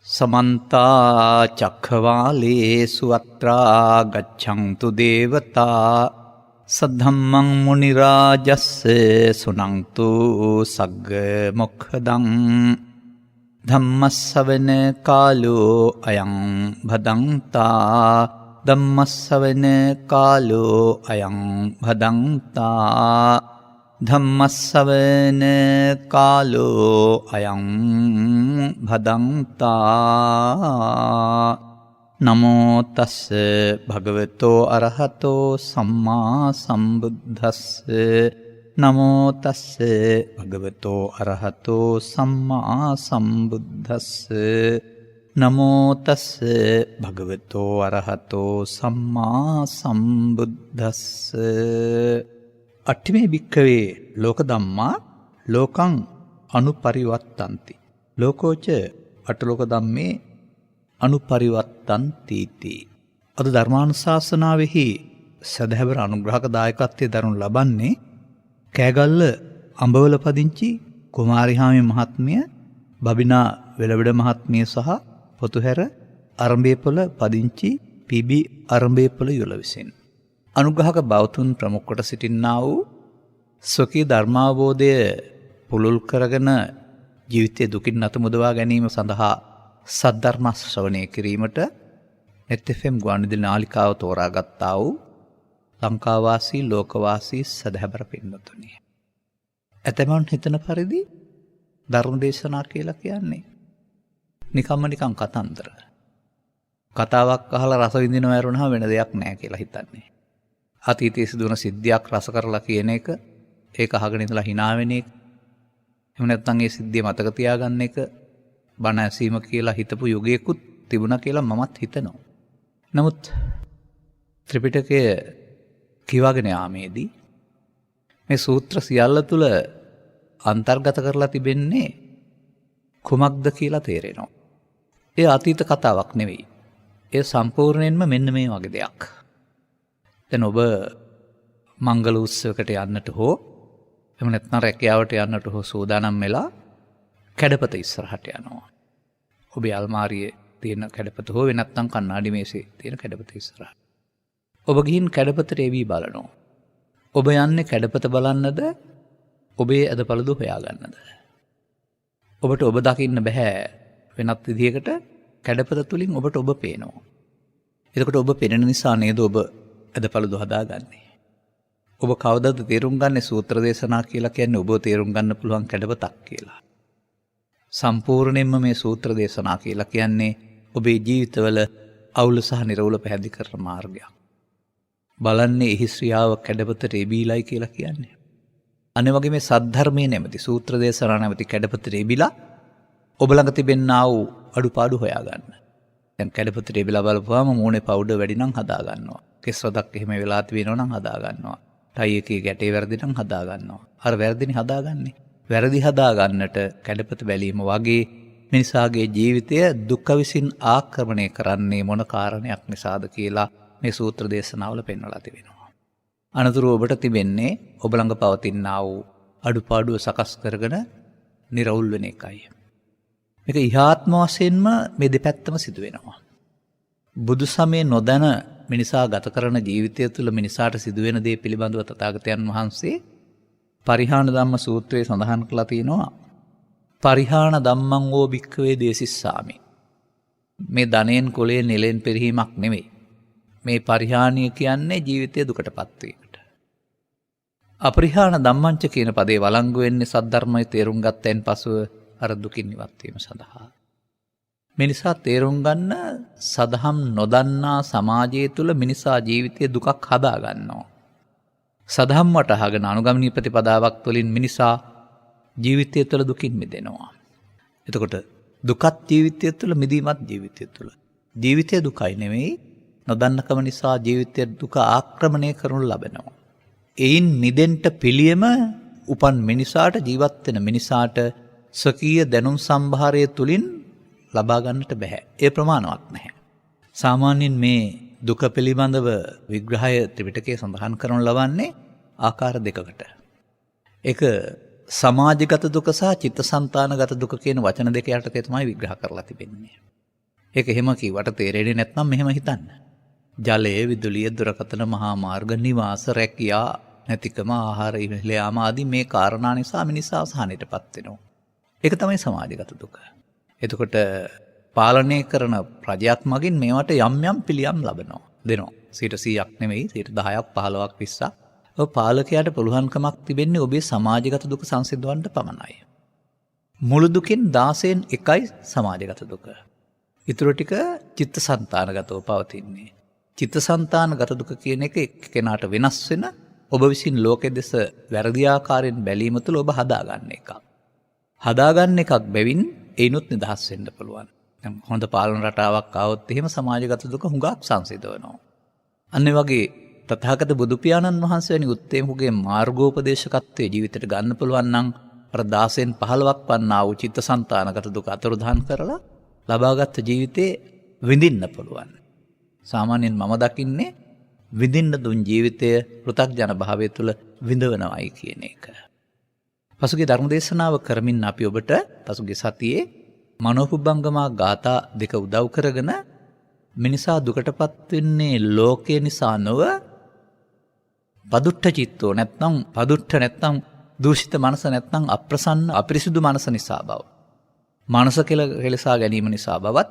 समन्ता चक्रवालेषु अत्रा गच्छन्तु देवता सद्धम्मं मुनिराजस्य सुनन्तु सग्गमुखदं धम्मस्सवන कालो अयं भदन्ता धम्मस्सवන कालो अयं भदन्ता धम्मस्सवන कालो अयं भदन्ता नमो तस् भगवतो अरहतो सम्मा सम्बुद्धस् नमो तस् भगवतो अरहतो सम्मा सम्बुद्धस् नमो तस् भगवतो अरहतो सम्मा सम्बुद्धस् अट्ठिमे भिक्खवे लोकधम्मा लोकं अनुपरिवर्तन्ति लोकोच अट्ठलोक ධම්මේ අනුපරිවත්තන්තිති. අද ධර්මානුශාසනාවෙහි සදහැවර අනුග්‍රහක දායකත්වයේ දරනු ලබන්නේ කෑගල්ල අඹවල පදිංචි කුමාරිහාමි මහත්මිය, බබිනා වෙලවිඩ මහත්මිය සහ පොතුහැර අරඹේපොළ පදිංචි පීබී අරඹේපොළ යුල විසින්. අනුග්‍රහක බෞතුන් ප්‍රමුඛ කොට සිටින්නා වූ ස්වකීය ධර්මාවබෝධය පුළුල් කරගෙන ජීවිතයේ දුකින් අත මුදවා ගැනීම සඳහා සද්ධර්ම ශ්‍රවණය කිරීමට net FM ගුවන්විදුලි නාලිකාව තෝරාගත්තා වූ ලංකාවාසී ලෝකවාසී සදහැබර පින්වතුනි. ඇතැමුන් හිතන පරිදි ධර්ම දේශනා කියලා කියන්නේ නිකන් කතන්දර. කතාවක් අහලා රස විඳිනවා වරුණා වෙන දෙයක් නැහැ කියලා හිතන්නේ. අතීතයේ සිදුවන සිද්ධියක් රස කරලා කියන එක, ඒක අහගෙන ඉඳලා hina වෙන එක, එහෙම නැත්නම් ඒ සිද්ධිය මතක තියාගන්න එක බණ ඇසීම කියලා හිතපු යුගයකුත් තිබුණා කියලා මමත් හිතනවා. නමුත් ත්‍රිපිටකය කියවගෙන යාමේදී මේ සූත්‍ර සියල්ල තුල අන්තර්ගත කරලා තිබෙන්නේ කුමක්ද කියලා තේරෙනවා. ඒ අතීත කතාවක් නෙවෙයි. ඒ සම්පූර්ණයෙන්ම මෙන්න මේ වගේ දෙයක්. දැන් ඔබ මංගල උත්සවයකට යන්නට හෝ එහෙම නැත්නම් රැකියාවට යන්නට හෝ සූදානම් වෙලා කැඩපත ඉස්සරහට යනවා. ඔබේ අල්මාරියේ තියෙන කැඩපත හෝ නැත්නම් කණ්ණාඩි මේසේ තියෙන කැඩපත ඉස්සරහට. ඔබ ගිහින් කැඩපතට එවි බලනවා. ඔබ යන්නේ කැඩපත බලන්නද? ඔබේ අදපළදු හොයාගන්නද? ඔබට ඔබ දකින්න බෑ වෙනත් විදිහකට කැඩපත තුලින් ඔබට ඔබ පේනවා. එතකොට ඔබ පෙනෙන නිසා නේද ඔබ අදපළදු හදාගන්නේ. ඔබ කවදාද තේරුම් ගන්නේ සූත්‍ර දේශනා කියලා කියන්නේ ඔබ තේරුම් ගන්න පුළුවන් කැඩපතක් කියලා. සම්පූර්ණයෙන්ම මේ සූත්‍ර දේශනා කියලා කියන්නේ ඔබේ ජීවිතවල අවුල සහ නිර්වුල පැහැදිලි කරන මාර්ගයක්. බලන්නේ එහි ශ්‍රියාව කැඩපතට එබීලයි කියලා කියන්නේ. අනේ වගේ මේ සද්ධර්මයේ නැමැති සූත්‍ර දේශනා නැමැති කැඩපතට එබිලා ඔබ ළඟ තිබෙනා වූ අඩුපාඩු හොයාගන්න. දැන් කැඩපතට එබිලා බලපුවාම මූණේ පවුඩර් වැඩි නම් හදා ගන්නවා. කෙස් රොදක් එහෙම වෙලා තියෙනවා නම් හදා ගන්නවා. ටයි එකේ ගැටේ වැරදි නම් හදා ගන්නවා. අර වැරදිනේ හදාගන්නේ. වැරදි හදා ගන්නට කැඩපත බැලීම වගේ මිනිසාගේ ජීවිතය දුක විසින් ආක්‍රමණය කරන්නේ මොන කාරණයක් නිසාද කියලා මේ සූත්‍ර දේශනාවල පෙන්වලා තිබෙනවා. අනතුරු ඔබට තිබෙන්නේ ඔබ ළඟ පවතිනා වූ අඩුපාඩුව සකස් කරගෙන නිර්වුල් වෙන එකයි. මේක ඉහාත්ම වශයෙන්ම මේ දෙපැත්තම සිදු වෙනවා. බුදු සමය නොදැන මිනිසා ගත කරන ජීවිතය තුළ මිනිසාට සිදුවෙන දේ පිළිබඳව තථාගතයන් වහන්සේ පරිහාන ධම්ම සූත්‍රයේ සඳහන් කළා තියෙනවා. පරිහාන ධම්මං වෝ භික්ඛවේ දේසිස්සාමි. මේ ධනයෙන් කොලේ නෙලෙන් පෙරහීමක් නෙවෙයි. මේ පරිහානිය කියන්නේ ජීවිතය දුකටපත් වීමට. අපරිහාන ධම්මංච කියන පදේ වළංගු වෙන්නේ සද්ධර්මයේ තේරුම් ගත්තයින් පසුව අර දුකින් ඉවත් වීම සඳහා. මිනිසා තේරුම් ගන්න සදහම් නොදන්නා සමාජය තුළ මිනිසා ජීවිතයේ දුකක් හදා ගන්නවා. සදහම් වටහාගෙන අනුගමනීය ප්‍රතිපදාවක් තුළින් මිනිසා ජීවිතය තුළ දුකින් මිදෙනවා. එතකොට දුකත් ජීවිතය තුළ මිදීමත් ජීවිතය තුළ. ජීවිතය දුකයි නෙවෙයි, නොදන්නකම නිසා ජීවිතය දුක ආක්‍රමණය කරනු ලබනවා. එයින් මිදෙන්න පිළියම උපන් මිනිසාට, ජීවත් වෙන මිනිසාට ස්වකීය දැනුම් සම්භාරය තුළින් ලබා ගන්නට බෑ. ඒ ප්‍රමාණවත් නැහැ. සාමාන්‍යයෙන් මේ දුක පිළිබඳව විග්‍රහය ත්‍රිපිටකයේ සඳහන් කරනු ලබන්නේ ආකාර දෙකකට. එක සමාජගත දුක සහ චිත්තසංතානගත දුක කියන වචන දෙක යටතේ තමයි විග්‍රහ කරලා තිබෙන්නේ. ඒක එහෙම කිව්වට තේරෙන්නේ නැත්නම් මෙහෙම හිතන්න. ජලය, විදුලිය, දුරකථන, මහා මාර්ග, නිවාස, රැකියා නැතිකම, ආහාර ඉවහලයාම ආදී මේ කාරණා නිසා මිනිසා අසහනයටපත් වෙනවා. ඒක තමයි සමාජගත දුක. එතකොට පාලනය කරන ප්‍රජයක් මගින් මේවට යම් යම් පිළියම් ලබනවා. දෙනවා. 100ක් නෙවෙයි 10ක් 15ක් 20ක්. ඔය පාලකයාට පුළුවන්කමක් තිබෙන්නේ ඔබේ සමාජගත දුක සංසිඳවන්න පමණයි. මුළු දුකෙන් 16න් එකයි සමාජගත දුක. ඊටු ටික චිත්තසංතානගතව පවතින්නේ. චිත්තසංතානගත දුක කියන එක එක්කෙනාට වෙනස් වෙන ඔබ විසින් ලෝකෙ දෙස වැරදි ආකාරයෙන් බැලීම තුළ ඔබ හදාගන්න එකක්. හදාගන්න එකක් බැවින් ඒනොත් නිදහස් වෙන්න පුළුවන්. දැන් හොඳ පාලන රටාවක් ආවොත් එහෙම සමාජගත දුක හුඟක් සංසිඳවනවා. අන්න ඒ වගේ තථාගත බුදු පියාණන් වහන්සේ වැනි උත්තමයෙකුගේ මාර්ගෝපදේශකත්වයේ ජීවිතයට ගන්න පුළුවන් නම් අර 16න් 15ක් වන්නා වූ චිත්තසංතානගත දුක අතුරුදහන් කරලා ලබාගත් ජීවිතේ විඳින්න පුළුවන්. සාමාන්‍යයෙන් මම දකින්නේ විඳින්න දුන් ජීවිතය පෘථග්ජන භාවය තුළ විඳවනවයි කියන එක. පසුගිය ධර්මදේශනාව කරමින් අපි ඔබට පසුගිය සතියේ මනෝපුබ්බංගමා ගාථා දෙක උදව් කරගෙන මිනිසා දුකටපත් වෙන්නේ ලෝකය නිසා නොව පදුට්ඨ චිත්තෝ නැත්නම් දූෂිත මනස නැත්නම් අප්‍රසන්න අපිරිසුදු මනස නිසා බව. මනස කෙලසා ගැනීම නිසා බවත්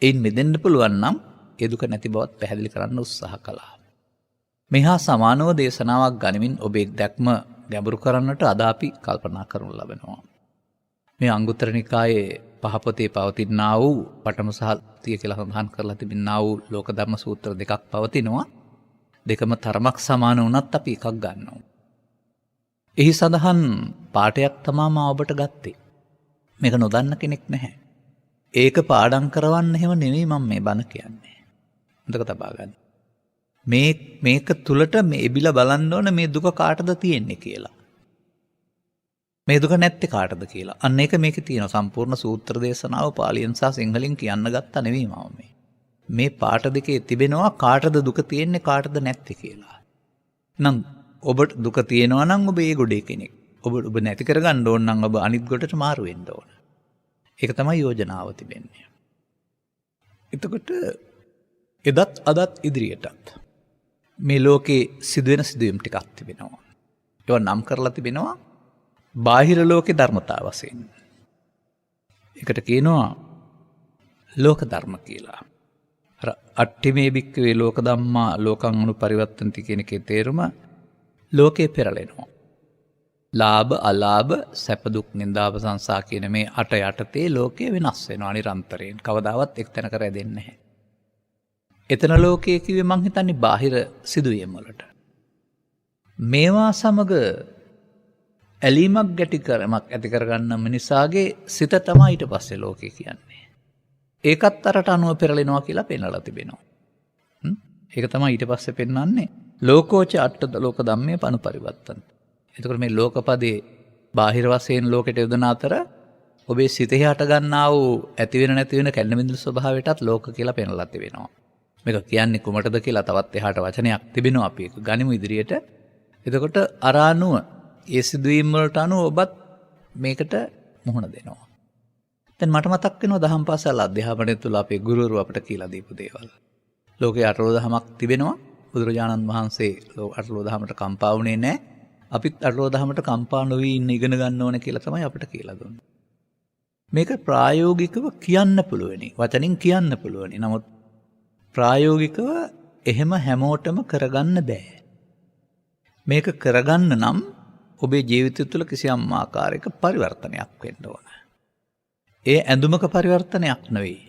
එයින් මිදෙන්න පුළුවන් නම් ඒ දුක නැති බවත් පැහැදිලි කරන්න උත්සාහ කළා. මෙහා සමානව දේශනාවක් ගනිමින් ඔබේ දැක්ම ගැඹුරු කරන්නට අද අපි කල්පනා කරනු ලබනවා. මේ අංගුත්තර නිකායේ පහපොතේ පවතිනා වූ පඨම සහ ද්විතීය කියලා සඳහන් කරලා තිබෙනා වූ ලෝක ධර්ම සූත්‍ර දෙකක් පවතිනවා. දෙකම තරමක් සමාන වුණත් අපි එකක් ගන්නවා. එහි සඳහන් පාඩයක් තමයි මම ඔබට ගත්තේ. මේක නොදන්න කෙනෙක් නැහැ. ඒක පාඩම් කරවන්න හැම නෙවෙයි මම මේ බණ කියන්නේ. මතක තබා ගන්න. මේක තුලට මේ එබිලා බලන්න ඕන මේ දුක කාටද තියෙන්නේ කියලා. මේ දුක නැත්තේ කාටද කියලා. අන්න ඒක මේකේ තියෙන සම්පූර්ණ සූත්‍ර දේශනාව පාලියෙන් සහ සිංහලෙන් කියන්න ගත්තා නෙවෙයි මම මේ පාඩ දෙකේ තිබෙනවා කාටද දුක තියෙන්නේ කාටද නැත්තේ කියලා. නම් ඔබට දුක තියෙනවා නම් ඔබ ඒ ගොඩේ කෙනෙක්. ඔබ නැති කරගන්න ඕන නම් ඔබ අනිත් ගොඩට මාරු වෙන්න ඕන. ඒක තමයි යෝජනාව තිබෙන්නේ. එතකොට එදත් අදත් ඉදිරියටත් මේ ලෝකේ සිදුවෙන සිදුවීම් ටිකක් තිබෙනවා. ඒවා නම් කරලා තිබෙනවා බාහිර ලෝකේ ධර්මතාව වශයෙන්. ඒකට කියනවා ලෝක ධර්ම කියලා. අර අට්ඨිමේ භික්ඛවේ ලෝක ධම්මා ලෝකං අනුපරිවත්තන්ති කියන එකේ තේරුම ලෝකේ පෙරලෙනවා. ලාභ අලාභ සැප දුක් නිന്ദා ප්‍රශංසා කියන මේ අට යටතේ ලෝකය වෙනස් වෙනවා නිරන්තරයෙන්. කවදාවත් එක්තැනක රැඳෙන්නේ නැහැ. එතන ලෝකයේ කිව්වේ මං හිතන්නේ බාහිර සිදුවීම් වලට. මේවා සමග ඇලීමක් ගැටිකරමක් ඇති කරගන්න මිනිසාගේ සිත තමයි ඊට පස්සේ ලෝකය කියන්නේ. ඒකත් අරට අනුව පෙරලෙනවා කියලා පෙන්වලා තිබෙනවා. ඒක තමයි ඊට පස්සේ පෙන්වන්නේ ලෝකෝච අට්ඨ ලෝක ධම්මේ පනුපරිවත්තන්ති. එතකොට මේ ලෝකපදේ බාහිර වශයෙන් ලෝකෙට යොදන අතර ඔබේ සිතෙහි හට ගන්නා වූ ඇති වෙන නැති වෙන කැඩෙන බිඳුන ස්වභාවයටත් ලෝක කියලා පෙන්වලා තිබෙනවා. මේක කියන්නේ කුමටද කියලා තවත් එහාට වචනයක් තිබෙනවා අපි ඒක ගනිමු ඉදිරියට. එතකොට අරානුව ඒ සිදුවීම් වලට අනුව ඔබත් මේකට මුහුණ දෙනවා. දැන් මට මතක් වෙනවා දහම් පාසල් අධ්‍යාපනය තුළ අපේ ගුරුවරු අපට කියලා දීපු දේවල්. ලෝකේ අටලෝ දහමක් තිබෙනවා. බුදුරජාණන් වහන්සේ අටලෝ දහමට කම්පා වුණේ නැහැ. අපිත් අටලෝ දහමට කම්පා නොවී ඉන්න ඉගෙන ගන්න ඕන කියලා තමයි අපිට කියලා දුන්නේ. මේක ප්‍රායෝගිකව කියන්න පුළුවනි. වචනින් කියන්න පුළුවනි. නමුත් ප්‍රායෝගිකව එහෙම හැමෝටම කරගන්න බෑ. මේක කරගන්න නම් ඔබේ ජීවිතය තුළ කිසියම් ආකාරයක පරිවර්තනයක් වෙන්න ඕන. ඒ ඇඳුමක පරිවර්තනයක් නෙවෙයි.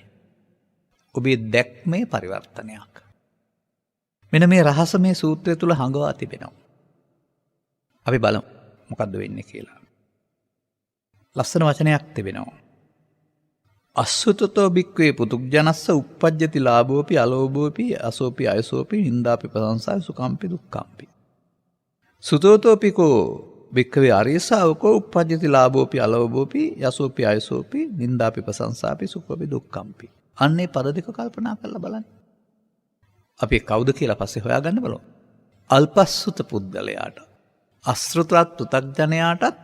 ඔබේ දැක්මේ පරිවර්තනයක්. මෙන්න මේ රහස මේ සූත්‍රය තුළ හංගවා තිබෙනවා. අපි බලමු මොකද්ද වෙන්නේ කියලා. ලස්සන වචනයක් තිබෙනවා. අසුතතෝ භික්ඛවේ පුතුග්ජනස්ස uppajjati ලාභෝපි අලෝභෝපි අසෝපි අයසෝපි නින්දාපි ප්‍රශංසාපි සුඛම්පි දුක්ඛම්පි. සුතෝතෝපිකෝ භික්ඛවේ ආර්ය ශාවකෝ uppajjati ලාභෝපි අලෝභෝපි යසෝපි අයසෝපි නින්දාපි ප්‍රශංසාපි සුඛෝපි දුක්ඛම්පි. අන්නේ පද දෙක කල්පනා කරලා බලන්න. අපි කවුද කියලා පස්සේ හොයාගන්න බලමු. අල්පස්සුත පුද්ගලයාට අශ්‍රුතවත් පෘථග්ජනයාටත්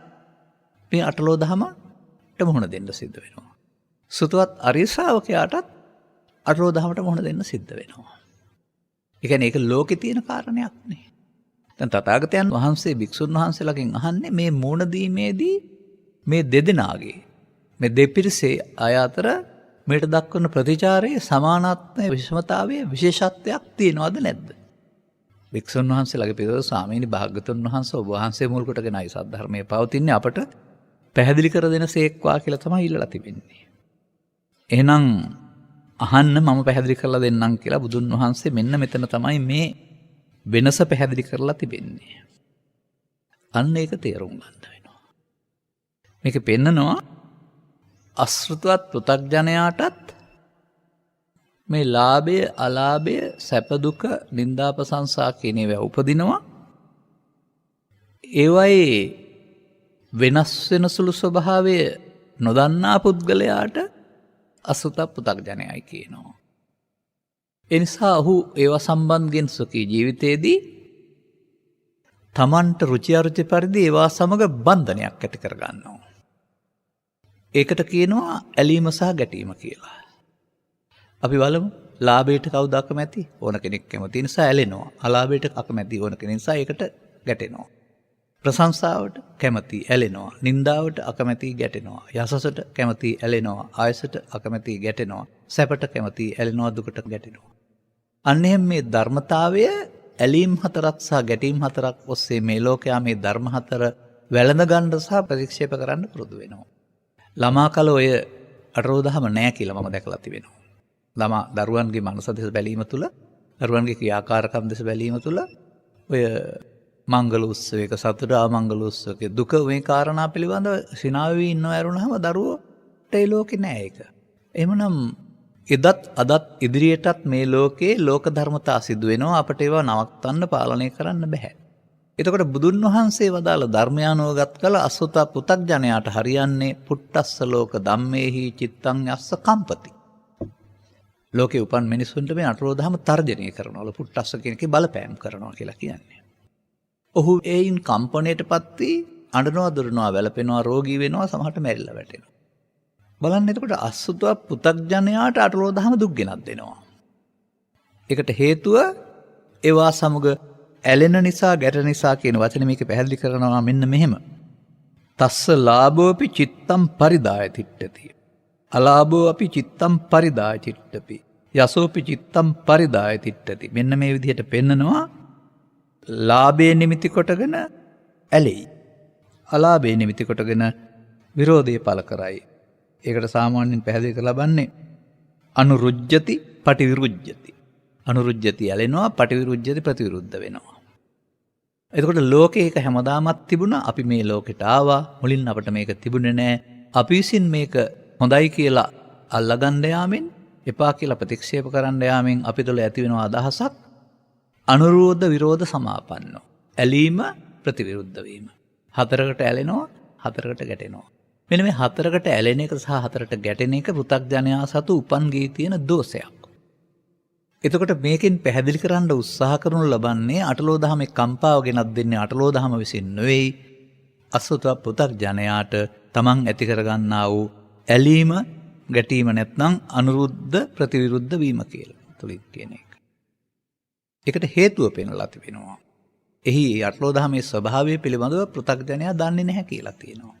මේ අටලෝ දහමට මුහුණ දෙන්න සිද්ධ වෙනවා. සුතවත් අරිය ශ්‍රාවකයාටත් අටලෝ දහමට මුහුණ දෙන්න සිද්ධ වෙනවා. ඒ කියන්නේ ඒක ලෝකේ තියෙන කාරණයක් නේ. දැන් තථාගතයන් වහන්සේ භික්ෂුන් වහන්සේලාගෙන් අහන්නේ මේ මුහුණ දීමේදී මේ දෙදෙනාගේ මේ දෙපිරිසේ අය අතර මේට දක්වන ප්‍රතිචාරයේ සමානාත්මය විෂමතාවයේ විශේෂත්වයක් තියෙනවද නැද්ද? භික්ෂුන් වහන්සේලාගේ පිළිවෙල ස්වාමීනි භාග්‍යතුන් වහන්සේ ඔබ වහන්සේ මුල් කොටගෙනයි සද්ධර්මයේ පවතින්නේ අපට පැහැදිලි කර දෙන සේක්වා කියලා තමයි ඉල්ලලා තිබෙන්නේ. එහෙනම් අහන්න මම පැහැදිලි කරලා දෙන්නම් කියලා බුදුන් වහන්සේ මෙන්න මෙතන තමයි මේ වෙනස පැහැදිලි කරලා තිබෙන්නේ. අන්න ඒක තේරුම් ගන්න වෙනවා. මේක පෙන්නනවා අශෘතවත් පෘථග්ජනයාටත් මේ ලාභය අලාභය සැප දුක නිന്ദා ප්‍රශංසා කියන ඒවා උපදිනවා. ඒවයේ වෙනස් වෙන සුළු ස්වභාවය නොදන්නා පුද්ගලයාට අශෘත පෘථග්ජනයයි කියනවා. ඒ නිසා ඔහු ඒවා සම්බන්ධයෙන් සුඛී ජීවිතයේදී තමන්ට රුචි අරුචි පරිදි ඒවා සමග බන්ධනයක් ඇති කර ගන්නවා. ඒකට කියනවා ඇලීම සහ ගැටීම කියලා. අපි බලමු ලාභයට කවුද අකමැති? ඕන කෙනෙක් කැමති නිසා ඇලෙනවා. අලාභයට අකමැති ඕන කෙනෙක් නිසා ඒකට ගැටෙනවා. ප්‍රශංසාවට කැමති ඇලෙනවා. නින්දාවට අකමැති ගැටෙනවා. යසසට කැමති ඇලෙනවා. ආයසට අකමැති ගැටෙනවා. සැපට කැමති ඇලෙනවා. දුකට ගැටෙනවා. අන්න එහෙම මේ ධර්මතාවය ඇලීම් හතරක් සහ ගැටීම් හතරක් ඔස්සේ මේ ලෝකයා මේ ධර්ම හතර වැළඳ ගන්න සහ ප්‍රතික්ෂේප කරන්න පුරුදු වෙනවා. ළමා කල ඔය අටලෝ දහම නැහැ කියලා මම දැකලා තිබෙනවා. ළමා දරුවන්ගේ මනස දෙස බැලීම තුළ දරුවන්ගේ ක්‍රියාකාරකම් දෙස බැලීම තුළ ඔය මංගල උත්සවයක සතුට අමංගල උත්සවයක දුක මේ කාරණා පිළිබඳව සිනාවී ඉන්නව ඇරුණාම දරුවෝට ඒ ලෝකේ නෑ ඒක. එහෙමනම් එදත් අදත් ඉදිරියටත් මේ ලෝකේ ලෝක ධර්මතා සිදු වෙනවා. අපට ඒවා නවත්තන්න පාලනය කරන්න බෑ. එතකොට බුදුන් වහන්සේ වදාළ ධර්මයානුවගත් කළ අසුත පෘථග්ජනයාට හරියන්නේ පුට්ටස්ස ලෝක ධම්මේහි චිත්තං යස්ස කම්පති. ලෝකේ උපන් මිනිසුන්ට මේ අටලෝ දහම තර්ජනය කරනවා. පුට්ටස්ස කියන එකේ බලපෑම් කරනවා කියලා කියන්නේ. ඔහු ඒයින් කම්පණයටපත් වී අඬනවා දුරනවා වැළපෙනවා රෝගී වෙනවා සමහරට මැරිලා වැටෙනවා. බලන්න එතකොට අසුත පෘථග්ජනයාට අටලෝ දහම දුක් ගෙනත් දෙනවා. ඒකට හේතුව ඒවා සමග ඇලෙන නිසා ගැටෙන නිසා කියන වචනේ මේක පැහැදිලි කරනවා මෙන්න මෙහෙම. තස්ස ලාභෝපි චිත්තම් පරිදාය තිට්ඨති. අලාභෝ අපි චිත්තම් පරිදාය චිට්ඨති. යසෝපි චිත්තම් පරිදාය තිට්ඨති. මෙන්න මේ විදිහට පෙන්නනවා ලාභේ නිමිති කොටගෙන ඇලෙයි. අලාභේ නිමිති කොටගෙන විරෝධය පළ කරයි. ඒකට සාමාන්‍යයෙන් පැහැදිලි කරලා ලබන්නේ අනුරුජ්ජති පටිවිරුජ්ජති. අනුරුජ්ජති ඇලෙනවා පටිවිරුජ්ජති ප්‍රතිවිරුද්ධ වෙනවා. එතකොට ලෝකේ එක හැමදාමත් තිබුණා. අපි මේ ලෝකෙට ආවා. මුලින් අපිට මේක තිබුණේ නැහැ. අපි විසින් මේක හොඳයි කියලා අල්ලගන්න යාමෙන් එපා කියලා ප්‍රතික්ෂේප කරන්න යාමෙන් අපි තුළ ඇති වෙන අදහසක් අනුරෝධ විරෝධ සමාපන්නෝ. ඇලීම ප්‍රතිවිරුද්ධ වීම. හතරකට ඇලෙනවා හතරකට ගැටෙනවා. මෙන්න මේ හතරකට ඇලෙන එක සහ හතරට ගැටෙන එක පෘථග්ජනයා සතු උපන් ගේ තියෙන දෝෂයක්. එතකොට මේකෙන් පැහැදිලි කරන්න උත්සාහ කරනු ලබන්නේ අටලෝ දහමේ කම්පාව ගෙනත් දෙන්නේ අටලෝ දහම විසින් නෙවෙයි අසුත පෘථග්ජනයාට තමන් ඇති කරගන්නා වූ ඇලීම ගැටීම නැත්නම් අනුරුද්ධ ප්‍රතිවිරුද්ධ වීම කියලා තුලින් කියන එක. ඒකට හේතුව පෙන්වලා තිබෙනවා. එහි අටලෝ දහමේ ස්වභාවය පිළිබඳව පෘථග්ජනයා දන්නේ නැහැ කියලා තියෙනවා.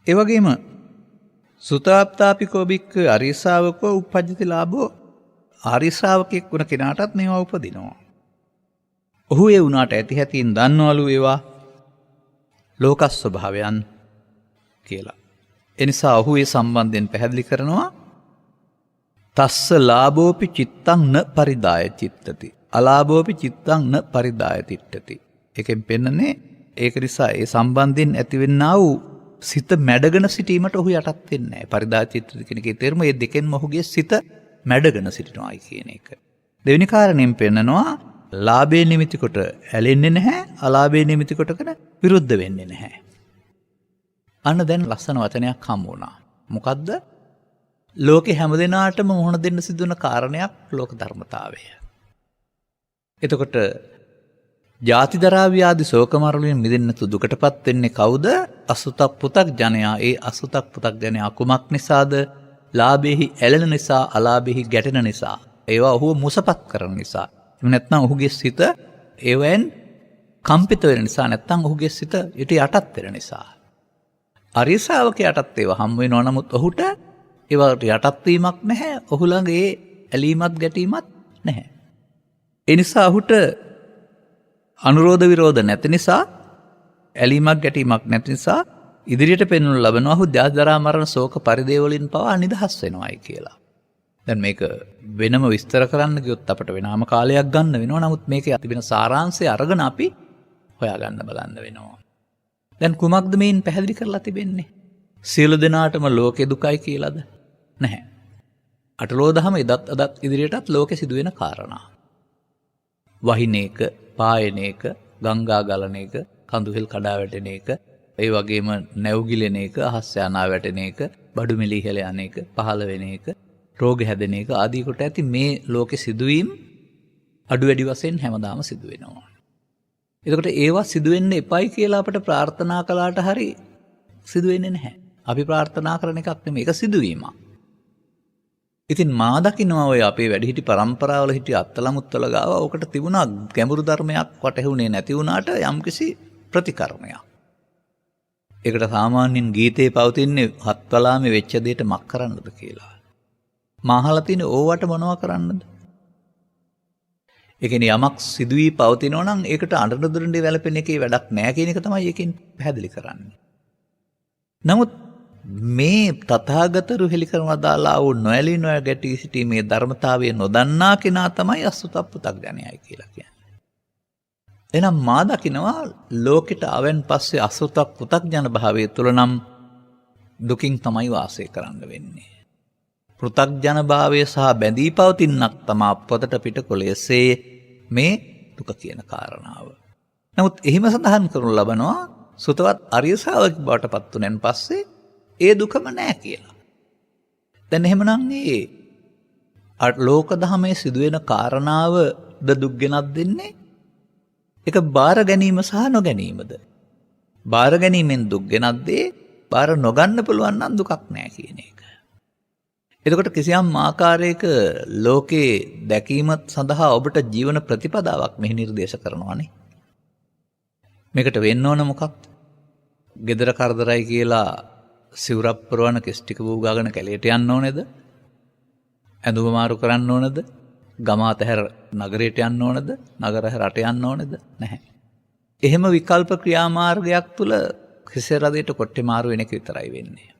ඒ වගේම සුතාප්තාපිකෝ බික්ක ආර්ය ශාවකෝ උපජ්ජති ලාභෝ ආර්ය ශ්‍රාවකෙක් වුණ කෙනාටත් මේවා උපදිනවා. ඔහු ඒ වුණාට ඇති හැටින් දන්නවලු ඒවා ලෝක ස්වභාවයන් කියලා. එනිසා ඔහු ඒ සම්බන්ධයෙන් පැහැදිලි කරනවා තස්ස ලාභෝපි චිත්තං න පරිදාය චිත්තති. අලාභෝපි චිත්තං න පරිදාය තිට්ඨති. ඒකෙන් පෙන්නන්නේ ඒක නිසා ඒ සම්බන්ධයෙන් ඇතිවෙන්නා වූ සිත මැඩගෙන සිටීමට ඔහු යටත් වෙන්නේ නැහැ. පරිදාය චිත්තති කියන එකේ තේරුම මේ දෙකෙන්ම ඔහුගේ සිත මැඩගෙන සිටිනවායි කියන එක. දෙවෙනි කාරණයෙන් පෙන්නනවා ලාභේ නිමිති කොට ඇලෙන්නේ නැහැ, අලාභේ නිමිති කොටගෙන විරුද්ධ වෙන්නේ නැහැ. අන්න දැන් ලස්සන වචනයක් හම්බ වුණා. මොකද්ද? ලෝකේ හැමදෙනාටම මුහුණ දෙන්න සිදුවන කාරණයක් ලෝක ධර්මතාවය. එතකොට ජාතිදරාව්‍යාදි ශෝක මරණයෙන් මිදෙන්න දුකටපත් වෙන්නේ කවුද? අසුතක් පුතක් ජනයා. ඒ අසුතක් පුතක් ජනයා කුමක් නිසාද? ලාභෙහි ඇලෙන නිසා, අලාභෙහි ගැටෙන නිසා. ඒවා ඔහුව මුසපත් කරන නිසා. එහෙම නැත්නම් ඔහුගේ සිත ඒවෙන් කම්පිත වෙන නිසා, නැත්නම් ඔහුගේ සිත ඊට යටත් වෙන නිසා. ආර්ය ශ්‍රාවකයාටත් ඒවා හම් වෙනවා. නමුත් ඔහුට ඒවට යටත් වීමක් නැහැ. ඔහු ළඟ ඒ ඇලීමත් ගැටීමත් නැහැ. ඒ නිසා ඔහුට අනුරෝධ විරෝධ නැති නිසා, ඇලීමක් ගැටීමක් නැති නිසා ඉදිරියට පෙන්වනු ලබනවා ඔහු ජාතිජරා මරණ ශෝක පරිදේව වලින් පවා නිදහස් වෙනවායි කියලා. දැන් මේක වෙනම විස්තර කරන්න ගියොත් අපිට වෙනාම කාලයක් ගන්න වෙනවා. නමුත් මේකේ තිබෙන සාරාංශය අරගෙන අපි හොයාගන්න බලන්න වෙනවා. දැන් කුමක්ද මේන් පැහැදිලි කරලා තිබෙන්නේ? සියලු දෙනාටම ලෝකේ දුකයි කියලාද? නැහැ. අටලෝ දහම එදත් අදත් ඉදිරියටත් ලෝකෙ සිදුවෙන කාරණා. වහින එක, පායන එක, ගංගා ගලන එක, කඳුහෙල් කඩා වැටෙන එක, ඒ වගේම නැව්ගිලෙන එක, අහස් යානා වැටෙන එක, බඩු මිල ඉහළ යන එක, පහළ වෙන එක, රෝග හැදෙන එක ආදී කොට ඇති මේ ලෝකෙ සිදුවීම් අඩු වැඩි වශයෙන් හැමදාම සිදු වෙනවා. එතකොට ඒවා සිදු වෙන්න එපයි කියලා අපිට ප්‍රාර්ථනා කළාට හරි සිදු වෙන්නේ නැහැ. අපි ප්‍රාර්ථනා කරන එකක් නෙමෙයි, ඒක සිදුවීමක්. ඉතින් මා දකින්නවා ඔය අපේ වැඩිහිටි පරම්පරාවල හිටිය අත්තලමුත්තල ගාව ඔකට තිබුණා ගැඹුරු ධර්මයක් වටහුනේ නැති වුණාට යම්කිසි ප්‍රතිකර්මයක්. ඒකට සාමාන්‍යයෙන් ගීතේ පවතින්නේ හත්වලාමේ වෙච්ච දෙයට මක් කරන්නද කියලා. මාහලා තියෙන ඕවට මොනවා කරන්නද? ඒ කියන්නේ යමක් සිදුවී පවතිනවා නම් ඒකට අඬන දුරන්නේ වැළපෙන එකේ වැඩක් නැහැ කියන එක තමයි ඒකෙන් පැහැදිලි කරන්නේ. නමුත් මේ තථාගතරු හෙළි කරන දාලා වූ නොඇලී නොගැටී සිටීමේ ධර්මතාවය නොදන්නා කෙනා තමයි අසුතප්පුතග්ජනයයි කියලා කියන්නේ. එහෙනම් මා දකිනවා ලෝකෙට ආවෙන් පස්සේ අසුතප්පුතග්ජන භාවය තුළ නම් දුකින් තමයි වාසය කරන්න වෙන්නේ. පෘථග්ජන භාවය සහ බැඳී පවතිනක් තමා පොතට පිටකොලයසේ මේ දුක කියන කාරණාව. නමුත් එහිම සඳහන් කරනු ලබනවා සුතවත් ආර්ය ශ්‍රාවක බවට පත් වුණෙන් පස්සේ ඒ දුකම නැහැ කියලා. දැන් එහෙමනම් මේ ලෝක ධමයේ සිදුවෙන කාරණාව ද දුක් ගෙනත් දෙන්නේ ඒක බාර ගැනීම සහ නොගැනීමද? බාර ගැනීමෙන් දුක් ගෙනත් දේ බාර නොගන්න පුළුවන් නම් දුකක් නැහැ කියන එක. එතකොට කිසියම් ආකාරයක ලෝකේ දැකීම සඳහා ඔබට ජීවන ප්‍රතිපදාවක් මෙහි නිර්දේශ කරනවානේ. මේකට වෙන්න ඕන මොකක්ද? gedara කරදරයි කියලා සිවුරක් පරවන කෙස් ටික වූගාගෙන කැලේට යන්න ඕනේද? ඇඳුම මාරු කරන්න ඕනේද? ගම අතහැර නගරයට යන්න ඕනේද? නගර රට යන්න ඕනේද? නැහැ. එහෙම විකල්ප ක්‍රියාමාර්ගයක් තුල හිසේ රදයට කොට්ටේ මාරු වෙන එක විතරයි වෙන්නේ.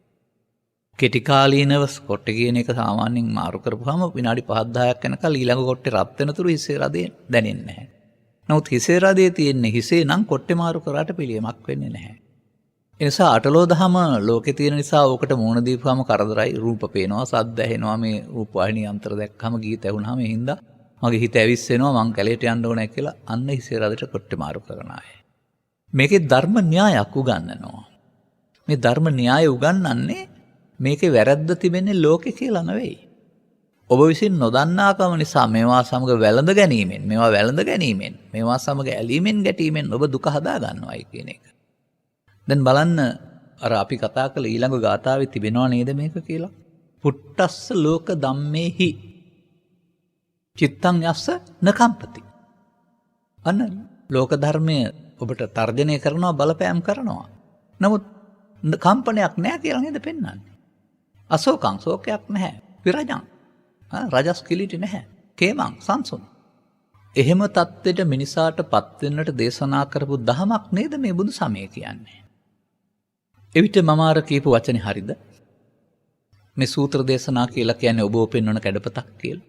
කෙටි කාලීනව කොට්ටේ කියන එක සාමාන්‍යයෙන් මාරු කරපුවාම විනාඩි 5-10ක් යනකල් ඊළඟ කොට්ටේ රත් වෙනතුරු හිසේ රදේ දැනෙන්නේ නැහැ. නමුත් හිසේ රදේ තියෙන්නේ හිසේ නම් කොට්ටේ මාරු කරාට පිළියමක් වෙන්නේ නැහැ. ඒ නිසා අටලෝ දහම ලෝකේ තියෙන නිසා ඕකට මූණ දීපුවාම කරදරයි, රූප පේනවා, සද්ද ඇහෙනවා, මේ රූප වාහිනී යන්ත්‍ර දැක්කම ගීත ඇහුනහම ඒ හින්දා මගේ හිත ඇවිස්සෙනවා, මං කැලේට යන්න ඕනේ කියලා අන්න හිසේ රදට කොට්ටේ මාරු කරන අය. මේකේ ධර්ම න්‍යායක් උගන්වනවා. මේ ධර්ම න්‍යාය උගන්වන්නේ මේකේ වැරද්ද තිබෙන්නේ ලෝකේ කියලා නෙවෙයි. ඔබ විසින් නොදන්නාකම නිසා මේවා සමග වැළඳ ගැනීමෙන්, මේවා සමග ඇලීමෙන් ගැටීමෙන් ඔබ දුක හදා ගන්නවායි කියන එක. දැන් බලන්න අර අපි කතා කළ ඊළඟ ගාථාවේ තිබෙනව නේද මේක කියලා? පුට්ටස්ස ලෝක ධම්මේහි චිත්තං යස්ස නකම්පති. අන්න ලෝක ධර්මය ඔබට තර්ජනය කරනවා, බලපෑම් කරනවා. නමුත් කම්පනයක් නැහැ කියලා නේද පෙන්වන්නේ? අශෝකං ශෝකයක් නැහැ. විරජං රජස් කිලිටි නැහැ. කේමං සංසුන්. එහෙම தත්ත්වෙට මිනිසාට පත් වෙන්නට දේශනා කරපු දහමක් නේද මේ බුදු සමය කියන්නේ? එවිට මම අර කියපු වචනේ හරිද? මේ සූත්‍ර දේශනා කියලා කියන්නේ ඔබ පෙන්වන කැඩපතක් කියලා.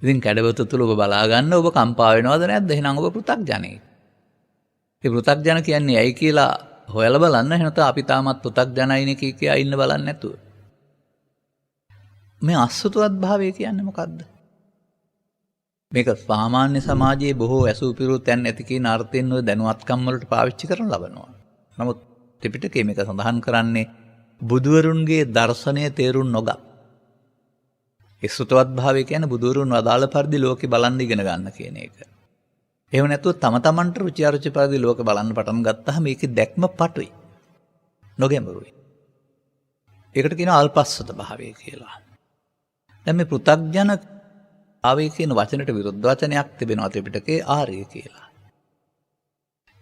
ඉතින් කැඩපත තුල ඔබ බලා ගන්න ඔබ කම්පා වෙනවද නැද්ද? එහෙනම් ඔබ පෘථග්ජනෙක්. ඒ පෘථග්ජන කියන්නේ ඇයි කියලා හොයලා බලන්න. එහෙනම් අපි තාමත් පෘථග්ජනයිනේ කියා ඉන්න බලන්නේ නැතුව. මේ අසුතවත් භාවය කියන්නේ මොකද්ද? මේක සාමාන්‍ය සමාජයේ බොහෝ ඇසු පිරුතෙන් ඇති කියන අර්ථයෙන් ඔය දැනුවත්කම් වලට පාවිච්චි කරන ලබනවා. නමුත් ත්‍රිපිටකයේ මේක සඳහන් කරන්නේ බුදුවරුන්ගේ දර්ශනය තේරුම් නොගත්. ඒ සුතවත් භාවය කියන්නේ බුදුවරුන් වදාළ පරිදි ලෝකේ බලන් ඉගෙන ගන්න කියන එක. එහෙම නැතුව තම තමන්ට රුචි අරුචි පරිදි ලෝක බලන්න පටන් ගත්තාම මේකේ දැක්ම පටුයි. නොගැඹුරුයි. ඒකට කියනවා අල්පස්සත භාවය කියලා. දැන් මේ පෘථග්ජන භාවය කියන වචනට විරුද්ධ වචනයක් තිබෙනවා ත්‍රිපිටකේ ආර්ය කියලා.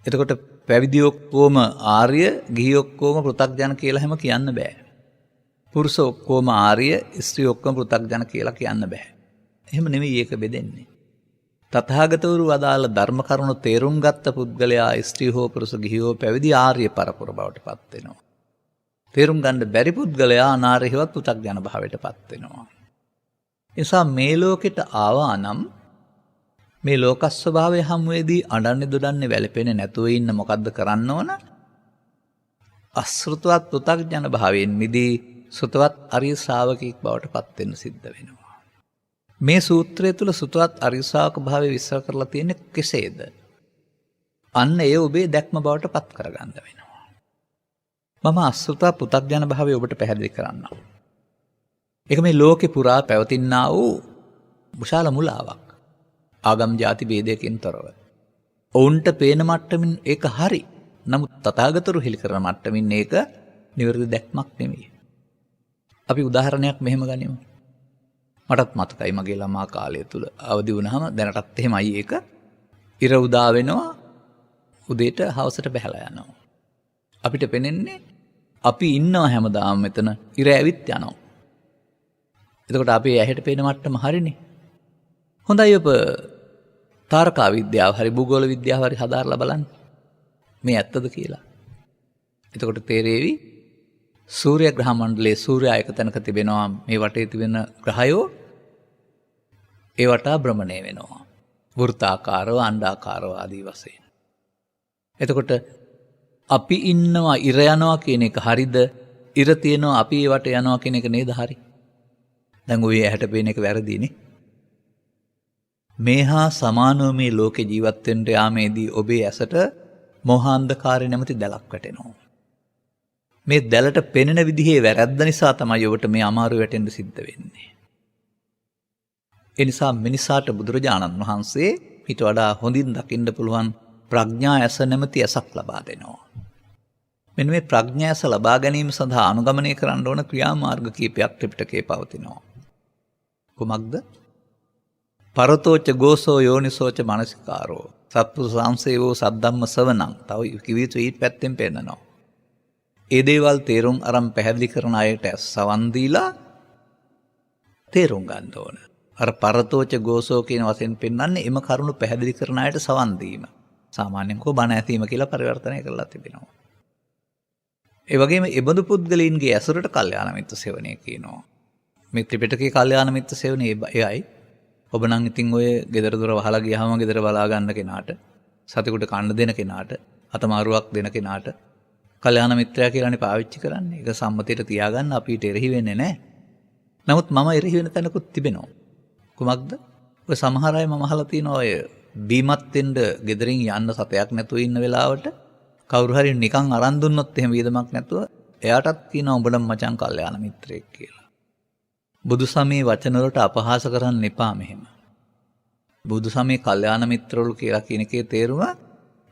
එතකොට පැවිදි ඔක්කොම ආර්ය, ගිහි ඔක්කොම පෘථග්ජන කියලා හැම කියන්න බෑ. පුරුෂ ඔක්කොම ආර්ය, ස්ත්‍රී ඔක්කොම පෘථග්ජන කියලා කියන්න බෑ. එහෙම නෙමෙයි ඒක බෙදෙන්නේ. තථාගතවරු වදාළ ධර්ම කරුණු තේරුම් ගත්ත පුද්ගලයා ස්ත්‍රී හෝ පුරුෂ ගිහි හෝ පැවිදි ආර්ය පරපුර බවට පත් වෙනවා. තේරුම් ගන්න බැරි පුද්ගලයා අනාර්යවත් පෘථග්ජන භාවයට පත් වෙනවා. නිසා මේ ලෝකෙට ආවා නම් මේ ලෝක ස්වභාවය හැමුවේදී අඬන්නේ දොඩන්නේ වැළපෙන්නේ නැතුව ඉන්න මොකද්ද කරන්න ඕන? අසෘතවත් පෘථග්ජන භාවයෙන් මිදී සෘතවත් අරිය ශ්‍රාවකෙක් බවට පත් වෙන්න සිද්ධ වෙනවා. මේ සූත්‍රය තුල සෘතවත් අරිය ශ්‍රාවක භාවය විස්තර කරලා තියෙන්නේ කෙසේද? අන්න ඒ ඔබේ දැක්ම බවට පත් කරගන්න වෙනවා. මම අසෘතවත් පෘථග්ජන භාවය ඔබට පැහැදිලි කරන්නම්. ඒක මේ ලෝකේ පුරා පැවතිනා වූ විශාල මුලාවක්. ආගම් ಜಾති ભેදයකින් තොරව. ඔවුන්ට පේන මට්ටමින් ඒක හරි. නමුත් තථාගතවරු හෙළි කරන මට්ටමින් ඒක නිවැරදි දැක්මක් නෙමෙයි. අපි උදාහරණයක් මෙහෙම ගනිමු. මටත් මතකයි මගේ ළමා කාලය තුල අවදි වුණාම දැනටත් එහෙමයි ඒක. ඉර උදා වෙනවා උදේට හවසට බහැලා යනවා. අපිට පෙනෙන්නේ අපි ඉන්නවා හැමදාම මෙතන ඉර ඇවිත් යනවා. එතකොට අපේ ඇහැට පේන මට්ටම හරිනේ. හොඳයි ඔබ තාරකා විද්‍යාව හරි භූගෝල විද්‍යාව හරි හදාarලා බලන්න. මේ ඇත්තද කියලා. එතකොට තේරෙවි සූර්ය ග්‍රහ මණ්ඩලයේ සූර්යයා එක තැනක තිබෙනවා මේ වටේ තිබෙන ග්‍රහයෝ ඒ වටා භ්‍රමණය වෙනවා. වෘත්තාකාරව අණ්ඩාකාරව ආදී වශයෙන්. එතකොට අපි ඉන්නවා ඉර යනවා කියන එක හරිද? ඉර තියෙනවා අපි ඒ වට යනවා කියන එක නේද හරි? දැන් ඔය ඇහැට පේන එක වැරදිනේ. මේහා සමානව මේ ලෝකේ ජීවත් වෙන්න යාමේදී ඔබේ ඇසට මෝහාන්ධකාරය නැමැති දැලක් වැටෙනවා. මේ දැලට පෙනෙන විදිහේ වැරද්ද නිසා තමයි ඔබට මේ අමාරු වැටෙන්න සිද්ධ වෙන්නේ. ඒ නිසා මිනිසාට බුදුරජාණන් වහන්සේ ඊට වඩා හොඳින් දකින්න පුළුවන් ප්‍රඥා ඇස නැමැති ඇසක් ලබා දෙනවා. මෙන්න මේ ප්‍රඥා ඇස ලබා ගැනීම සඳහා අනුගමනය කරන්න ඕන ක්‍රියාමාර්ග කීපයක් ත්‍රිපිටකයේ පවතිනවා. කුමක්ද? පරතෝච ගෝසෝ යෝනිසෝච මනසිකාරෝ සත්පුරුෂ සංසේවෝ සද්ධම්ම සවණං. තව කිවිතු ඊට පැත්තෙන් පෙන්නනවා. ඒ දේවල් තේරුම් අරන් පැහැදිලි කරන අයට සවන් දීලා තේරුම් ගන්න ඕන. අර පරතෝච ගෝසෝ කියන වශයෙන් පෙන්වන්නේ එම කරුණු පැහැදිලි කරන අයට සවන් දීම. සාමාන්‍යයෙන් කෝ බණ ඇසීම කියලා පරිවර්තනය කරලා තිබෙනවා. ඒ වගේම එබඳු පුද්ගලයන්ගේ ඇසුරට කල්යාණ මිත්‍ර සේවනය කියනවා. මේ ත්‍රිපිටකයේ කල්යාණ මිත්‍ර සේවනය එයයි. ඔබ නම් ඉතින් ඔය ගෙදර දොර වහලා ගියාම ගෙදර බලා ගන්න කෙනාට, සතෙකුට කන්න දෙන කෙනාට, අතමාරුවක් දෙන කෙනාට කල්යාණ මිත්‍රයා කියලානේ පාවිච්චි කරන්නේ. ඒක සම්මතයට තියාගන්න අපිට එරෙහි වෙන්නේ නැහැ. නමුත් මම එරෙහි වෙන තැනකුත් තිබෙනවා. කුමක්ද? ඔය සමහර අය මම අහලා තියෙනවා ඔය බීමත් වෙන්න ගෙදරින් යන්න සතයක් නැතුව ඉන්න වෙලාවට කවුරු හරි නිකන් අරන් දුන්නොත් එහෙම වියදමක් නැතුව එයාටත් කියනවා උඹ නම් මචං කල්යාණ මිත්‍රයෙක් කියලා. බුදු සමයේ වචන වලට අපහාස කරන්න එපා මෙහෙම. බුදු සමයේ කල්යාණ මිත්‍රවරු කියලා කියන එකේ තේරුම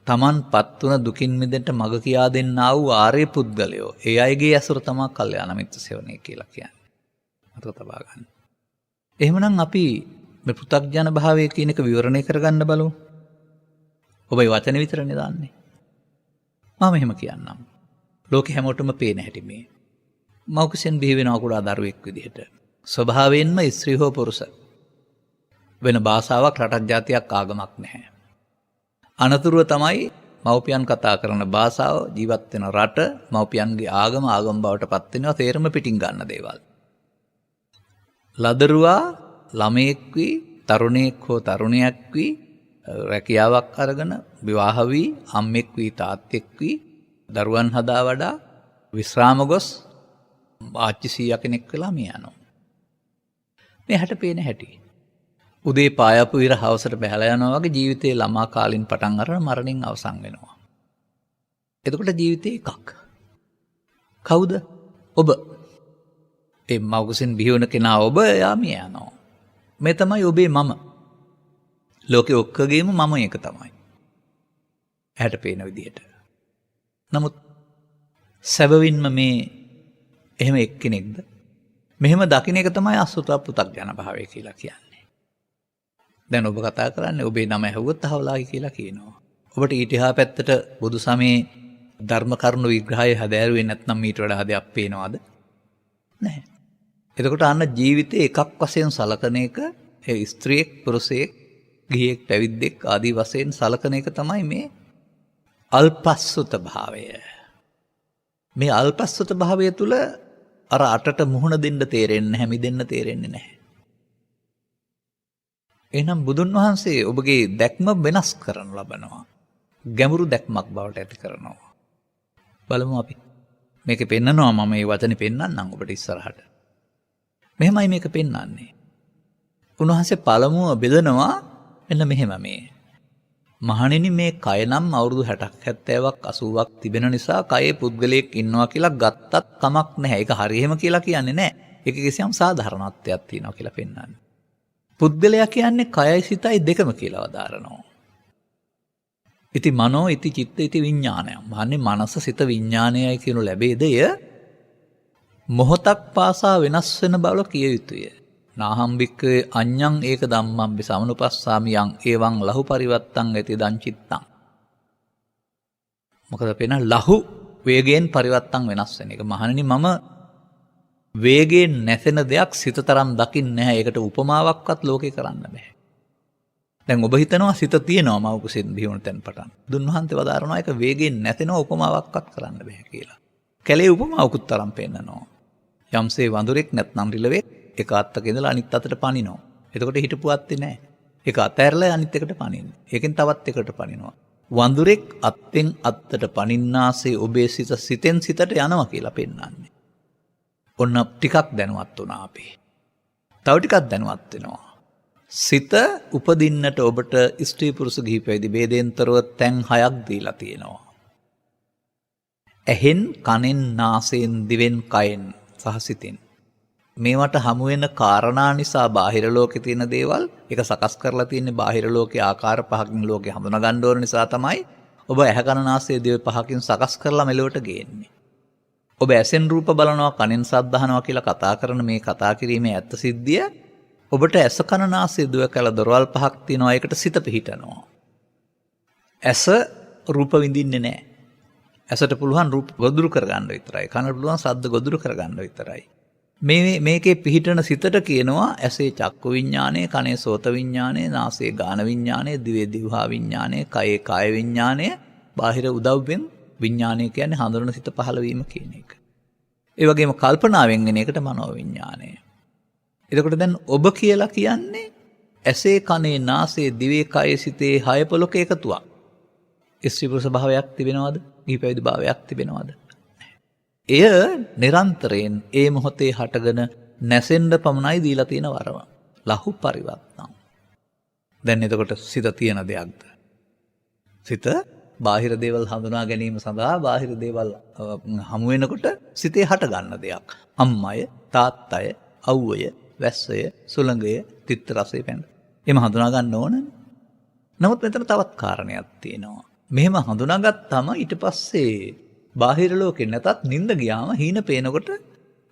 තමන්පත් වුණ දුකින් මිදෙන්න මඟ කියා දෙන්නා වූ ආර්ය පුද්ගලයෝ. ඒ අයගේ ඇසුර තමයි කල්යාණ මිත්‍ර සේවනය කියලා කියන්නේ. අතට තබා ගන්න. එහෙමනම් අපි මේ පෘථග්ජන භාවය කියන එක විවරණය කරගන්න බලමු. ඔබයි වචන විතරනේ දාන්නේ. මම එහෙම කියන්නම්. ලෝකෙ හැමෝටම පේන හැටි මේ. මෞකසෙන් බිහි වෙනවා කුඩා දරුවෙක් විදිහට. ස්වභාවයෙන්ම ස්ත්‍රී හෝ පුරුෂ. වෙන භාෂාවක් රටක් ජාතියක් ආගමක් නැහැ. අනතුරුව තමයි මව්පියන් කතා කරන භාෂාව, ජීවත් වෙන රට, මව්පියන්ගේ ආගම බවට පත් වෙනවා තේරම පිටින් ගන්න දේවල්. ලදරුවා ළමයෙක් වී, තරුණයෙක් හෝ තරුණියක් වී රැකියාවක් අරගෙන විවාහ වී, අම්මෙක් වී, තාත්තෙක් වී, දරුවන් හදා වඩා විශ්‍රාම ගොස් ආච්චි සීයා කෙනෙක් වෙලා මිය යනවා. මේ හැට පේන හැටි. උදේ පායපු ඉර හවසට බහැලා යනවා වගේ ජීවිතේ ළමා කාලින් පටන් අරගෙන මරණින් අවසන් වෙනවා. එතකොට ජීවිතේ එකක්. කවුද? ඔබ. ඒ මව්කුසින් බිහි වුණ කෙනා ඔබ යා මිය යනවා. මේ තමයි ඔබේ මම. ලෝකෙ ඔක්කොගේම මම ඒක තමයි. ඇහැට පේන විදිහට. නමුත් සැබවින්ම මේ එහෙම එක්කෙනෙක්ද? මෙහෙම දකින්න එක තමයි අසුත පුතග්ජන භාවය කියලා කියන්නේ. දැන් ඔබ කතා කරන්නේ ඔබේ නම ඇහුවොත් අහවලායි කියලා කියනවා. ඔබට ඊට එහා පැත්තට බුදු සමයේ ධර්ම කරුණු විග්‍රහය හැදෑරුවේ නැත්නම් ඊට වඩා හදයක් පේනවද? නැහැ. එතකොට අන්න ජීවිතේ එකක් වශයෙන් සලකන එක ඒ ස්ත්‍රියෙක් පුරුෂයෙක් ගිහියෙක් පැවිද්දෙක් ආදී වශයෙන් සලකන එක තමයි මේ අල්පස්සුත භාවය. මේ අල්පස්සුත භාවය තුල අර අටට මුහුණ දෙන්න තේරෙන්නේ නැහැ, මිදෙන්න තේරෙන්නේ නැහැ. එහෙනම් බුදුන් වහන්සේ ඔබගේ දැක්ම වෙනස් කරනු ලබනවා. ගැඹුරු දැක්මක් බවට ඇති කරනවා. බලමු අපි. මේක පෙන්නනවා මම මේ වචනේ පෙන්නන්නම් ඔබට ඉස්සරහට. මෙහෙමයි මේක පෙන්නන්නේ. උන්වහන්සේ පළමුව බෙදනවා මෙන්න මෙහෙම මේ. මහණෙනි මේ කය නම් අවුරුදු 60ක් 70ක් 80ක් තිබෙන නිසා කයේ පුද්ගලයෙක් ඉන්නවා කියලා ගත්තත් කමක් නැහැ. ඒක හරි එහෙම කියලා කියන්නේ නැහැ. ඒක කිසියම් සාධාරණත්වයක් තියෙනවා කියලා පෙන්නන්නේ. පුද්ගලයා කියන්නේ කයයි සිතයි දෙකම කියලා වදාරනවා. ඉති මනෝ ඉති චිත්ත ඉති විඥානය. මාන්නේ මනස සිත විඥානයයි කියනු ලැබේද ය මොහොතක් පාසා වෙනස් වෙන බව කිය යුතුය. නාහම්බික්කේ අඤ්ඤං ඒක ධම්මම්බි සමනුපස්සාමියං එවං ලහු පරිවත්තං ඇති දං චිත්තං. මොකද පේන ලහු වේගයෙන් පරිවත්තං වෙනස් වෙන එක. මහණෙනි මම වේගයෙන් නැසෙන දෙයක් සිත තරම් දකින්නේ නැහැ. ඒකට උපමාවක්වත් ලෝකේ කරන්න බෑ. දැන් ඔබ හිතනවා සිත තියෙනවා මව කුසෙන් බිහිවුණු තැන් පටන්. දුන්වහන්සේ වදාරනවා ඒක වේගයෙන් නැසෙනවා උපමාවක්වත් කරන්න බෑ කියලා. කැලේ උපමාවකුත් තරම් පෙන්නනවා. යම්සේ වඳුරෙක් නැත්නම් රිලෙවෙක් එක අත්තක ඉඳලා අනිත් අතට පනිනවා. එතකොට හිටපු අත්තේ නැහැ. ඒක අතෑරලා අනිත් එකට පනින්නේ. ඒකෙන් තවත් එකට පනිනවා. වඳුරෙක් අත්ෙන් අත්තට පනින්නාසේ ඔබේ සිත සිතෙන් සිතට යනවා කියලා පෙන්නන්නේ. ඔන්න ටිකක් දැනුවත් වුණා අපි. තව ටිකක් දැනුවත් වෙනවා. සිත උපදින්නට ඔබට ස්ත්‍රී පුරුෂ ගිහි පැවිදි ભેදෙන්තරව තැන් 6ක් දීලා තියෙනවා. ඇහෙන්, කනෙන්, නාසයෙන්, දිවෙන්, කයෙන් සහ සිතෙන්. මේවට හමු වෙන කාරණා නිසා බාහිර ලෝකේ තියෙන දේවල් ඒක සකස් කරලා තියෙන්නේ බාහිර ලෝකේ ආකාර පහකින් ලෝකේ හඳුනා ගන්න ඕන නිසා තමයි ඔබ ඇහ කන නාසය දිව පහකින් සකස් කරලා මෙලොවට ගේන්නේ. ඔබ ඇසෙන් රූප බලනවා කනෙන් ශබ්ද අහනවා කියලා කතා කරන මේ කතා කිරීමේ ඇත්ත සිද්ධිය ඔබට ඇස කන නාසය දිව කළ දොරවල් පහක් තියෙනවා. ඒකට සිත පිහිටනවා. ඇස රූප විඳින්නේ නැහැ. ඇසට පුළුවන් රූප ගොදුරු කරගන්න විතරයි. කනට පුළුවන් ශබ්ද ගොදුරු කරගන්න විතරයි. මේකේ පිහිටන සිතට කියනවා ඇසේ චක්කු විඥානය, කනේ සෝත විඥානය, නාසයේ ගාන විඥානය, දිවේ දිවහා විඥානය, කයේ කාය විඥානය, බාහිර උදව්වෙන් විඥානය කියන්නේ හඳුනන සිත පහළ වීම කියන එක. ඒ වගේම කල්පනාවෙන් එන එකට මනෝ විඥානය. එතකොට දැන් ඔබ කියලා කියන්නේ ඇසේ කනේ නාසයේ දිවේ කයේ සිතේ හය පොලක එකතුවක්. ස්ත්‍රී පුරුෂ භාවයක් තිබෙනවද? දීපැවිදි භාවයක් තිබෙනවද? එය නිරන්තරයෙන් ඒ මොහොතේ හටගෙන නැසෙන්න පමණයි දීලා තියෙන වරම. ලහු පරිවත්තං. දැන් එතකොට සිත තියෙන දෙයක්ද? සිත බාහිර දේවල් හඳුනා ගැනීම සඳහා බාහිර දේවල් හමු වෙනකොට සිතේ හට ගන්න දෙයක්. අම්මය, තාත්තය, අව්වය, වැස්සය, සුළඟය, තිත්ත රසය පැන්න. එහෙම හඳුනා ගන්න ඕනනේ. නමුත් මෙතන තවත් කාරණයක් තියෙනවා. මෙහෙම හඳුනාගත්තාම ඊට පස්සේ බාහිර ලෝකේ නැතත් නිින්ද ගියාම හීන පේනකොට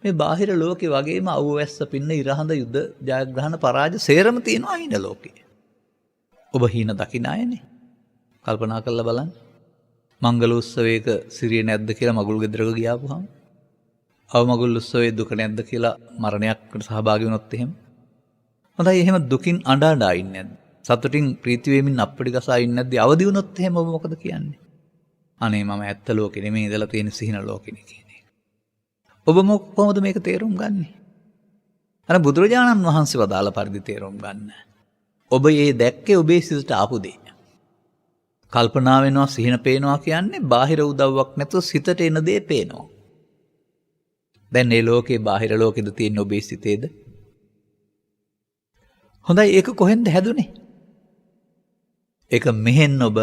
මේ බාහිර ලෝකේ වගේම අවුව වැස්ස පින්න ඉරහඳ යුද ජයග්‍රහණ පරාජය සේරම තියෙනවා හීන ලෝකේ. ඔබ හීන දකින්න අයනේ. කල්පනා කරලා බලන්න. මංගල උත්සවයක සිරිය නැද්ද කියලා මගුල් ගෙදරක ගියාපුවාම අවමගුල් උත්සවයේ දුක නැද්ද කියලා මරණයකට සහභාගී වුණොත් එහෙම. හොඳයි එහෙම දුකින් අඬ අඬ ඉන්නේ නැද්ද? සතුටින් ප්‍රීති වේමින් අප්පටි ගසා ඉන්නේ නැද්ද? අවදි වුණොත් එහෙම ඔබ මොකද කියන්නේ? අනේ මම ඇත්ත ලෝකෙ නෙමෙයි ඉඳලා තියෙන සිහින ලෝකෙනේ කියන්නේ. ඔබ කොහොමද මේක තේරුම් ගන්නෙ? අර බුදුරජාණන් වහන්සේ වදාළ පරිදි තේරුම් ගන්න. ඔබ මේ දැක්කේ ඔබේ සිතට ආපු දේ. කල්පනා වෙනවා සිහින පේනවා කියන්නේ බාහිර උදව්වක් නැතුව සිතට එන දේ පේනවා. දැන් මේ ලෝකේ බාහිර ලෝකෙද තියෙන ඔබේ සිතේද? හොඳයි ඒක කොහෙන්ද හැදුනේ? ඒක මෙහෙන් ඔබ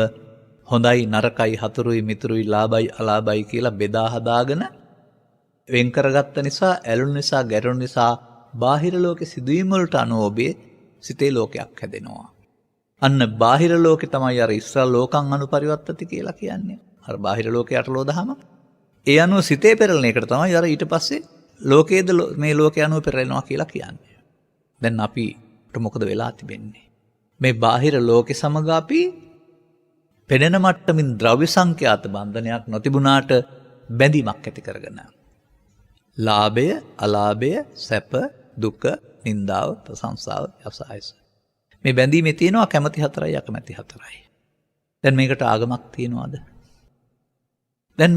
හොඳයි නරකයි හතුරුයි මිතුරුයි ලාභයි අලාභයි කියලා බෙදා හදාගෙන වෙන් කරගත්ත නිසා ඇලුණු නිසා ගැටුණු නිසා බාහිර ලෝකේ සිදුවීම් වලට අනුව ඔබේ සිතේ ලෝකයක් හැදෙනවා. අන්න බාහිර ලෝකේ තමයි අර ඉස්සල් ලෝකං අනුපරිවර්තති කියලා කියන්නේ. අර බාහිර ලෝකේ අටලෝ දහම. ඒ අනුව සිතේ පෙරලන එකට තමයි අර ඊට පස්සේ ලෝකයේද මේ ලෝකේ අනුව පෙරලෙනවා කියලා කියන්නේ. දැන් අපිට මොකද වෙලා තිබෙන්නේ? මේ බාහිර ලෝකේ සමග අපි පෙනෙන මට්ටමින් ද්‍රව්‍ය සංඛ්‍යාත බන්ධනයක් නොතිබුණාට බැඳීමක් ඇති කරගෙන. ලාභය, අලාභය, සැප, දුක, නින්දාව, ප්‍රශංසාව, යසායස. මේ බැඳීමේ තියෙනවා කැමැති හතරයි අකමැති හතරයි. දැන් මේකට ආගමක් තියනවාද? දැන්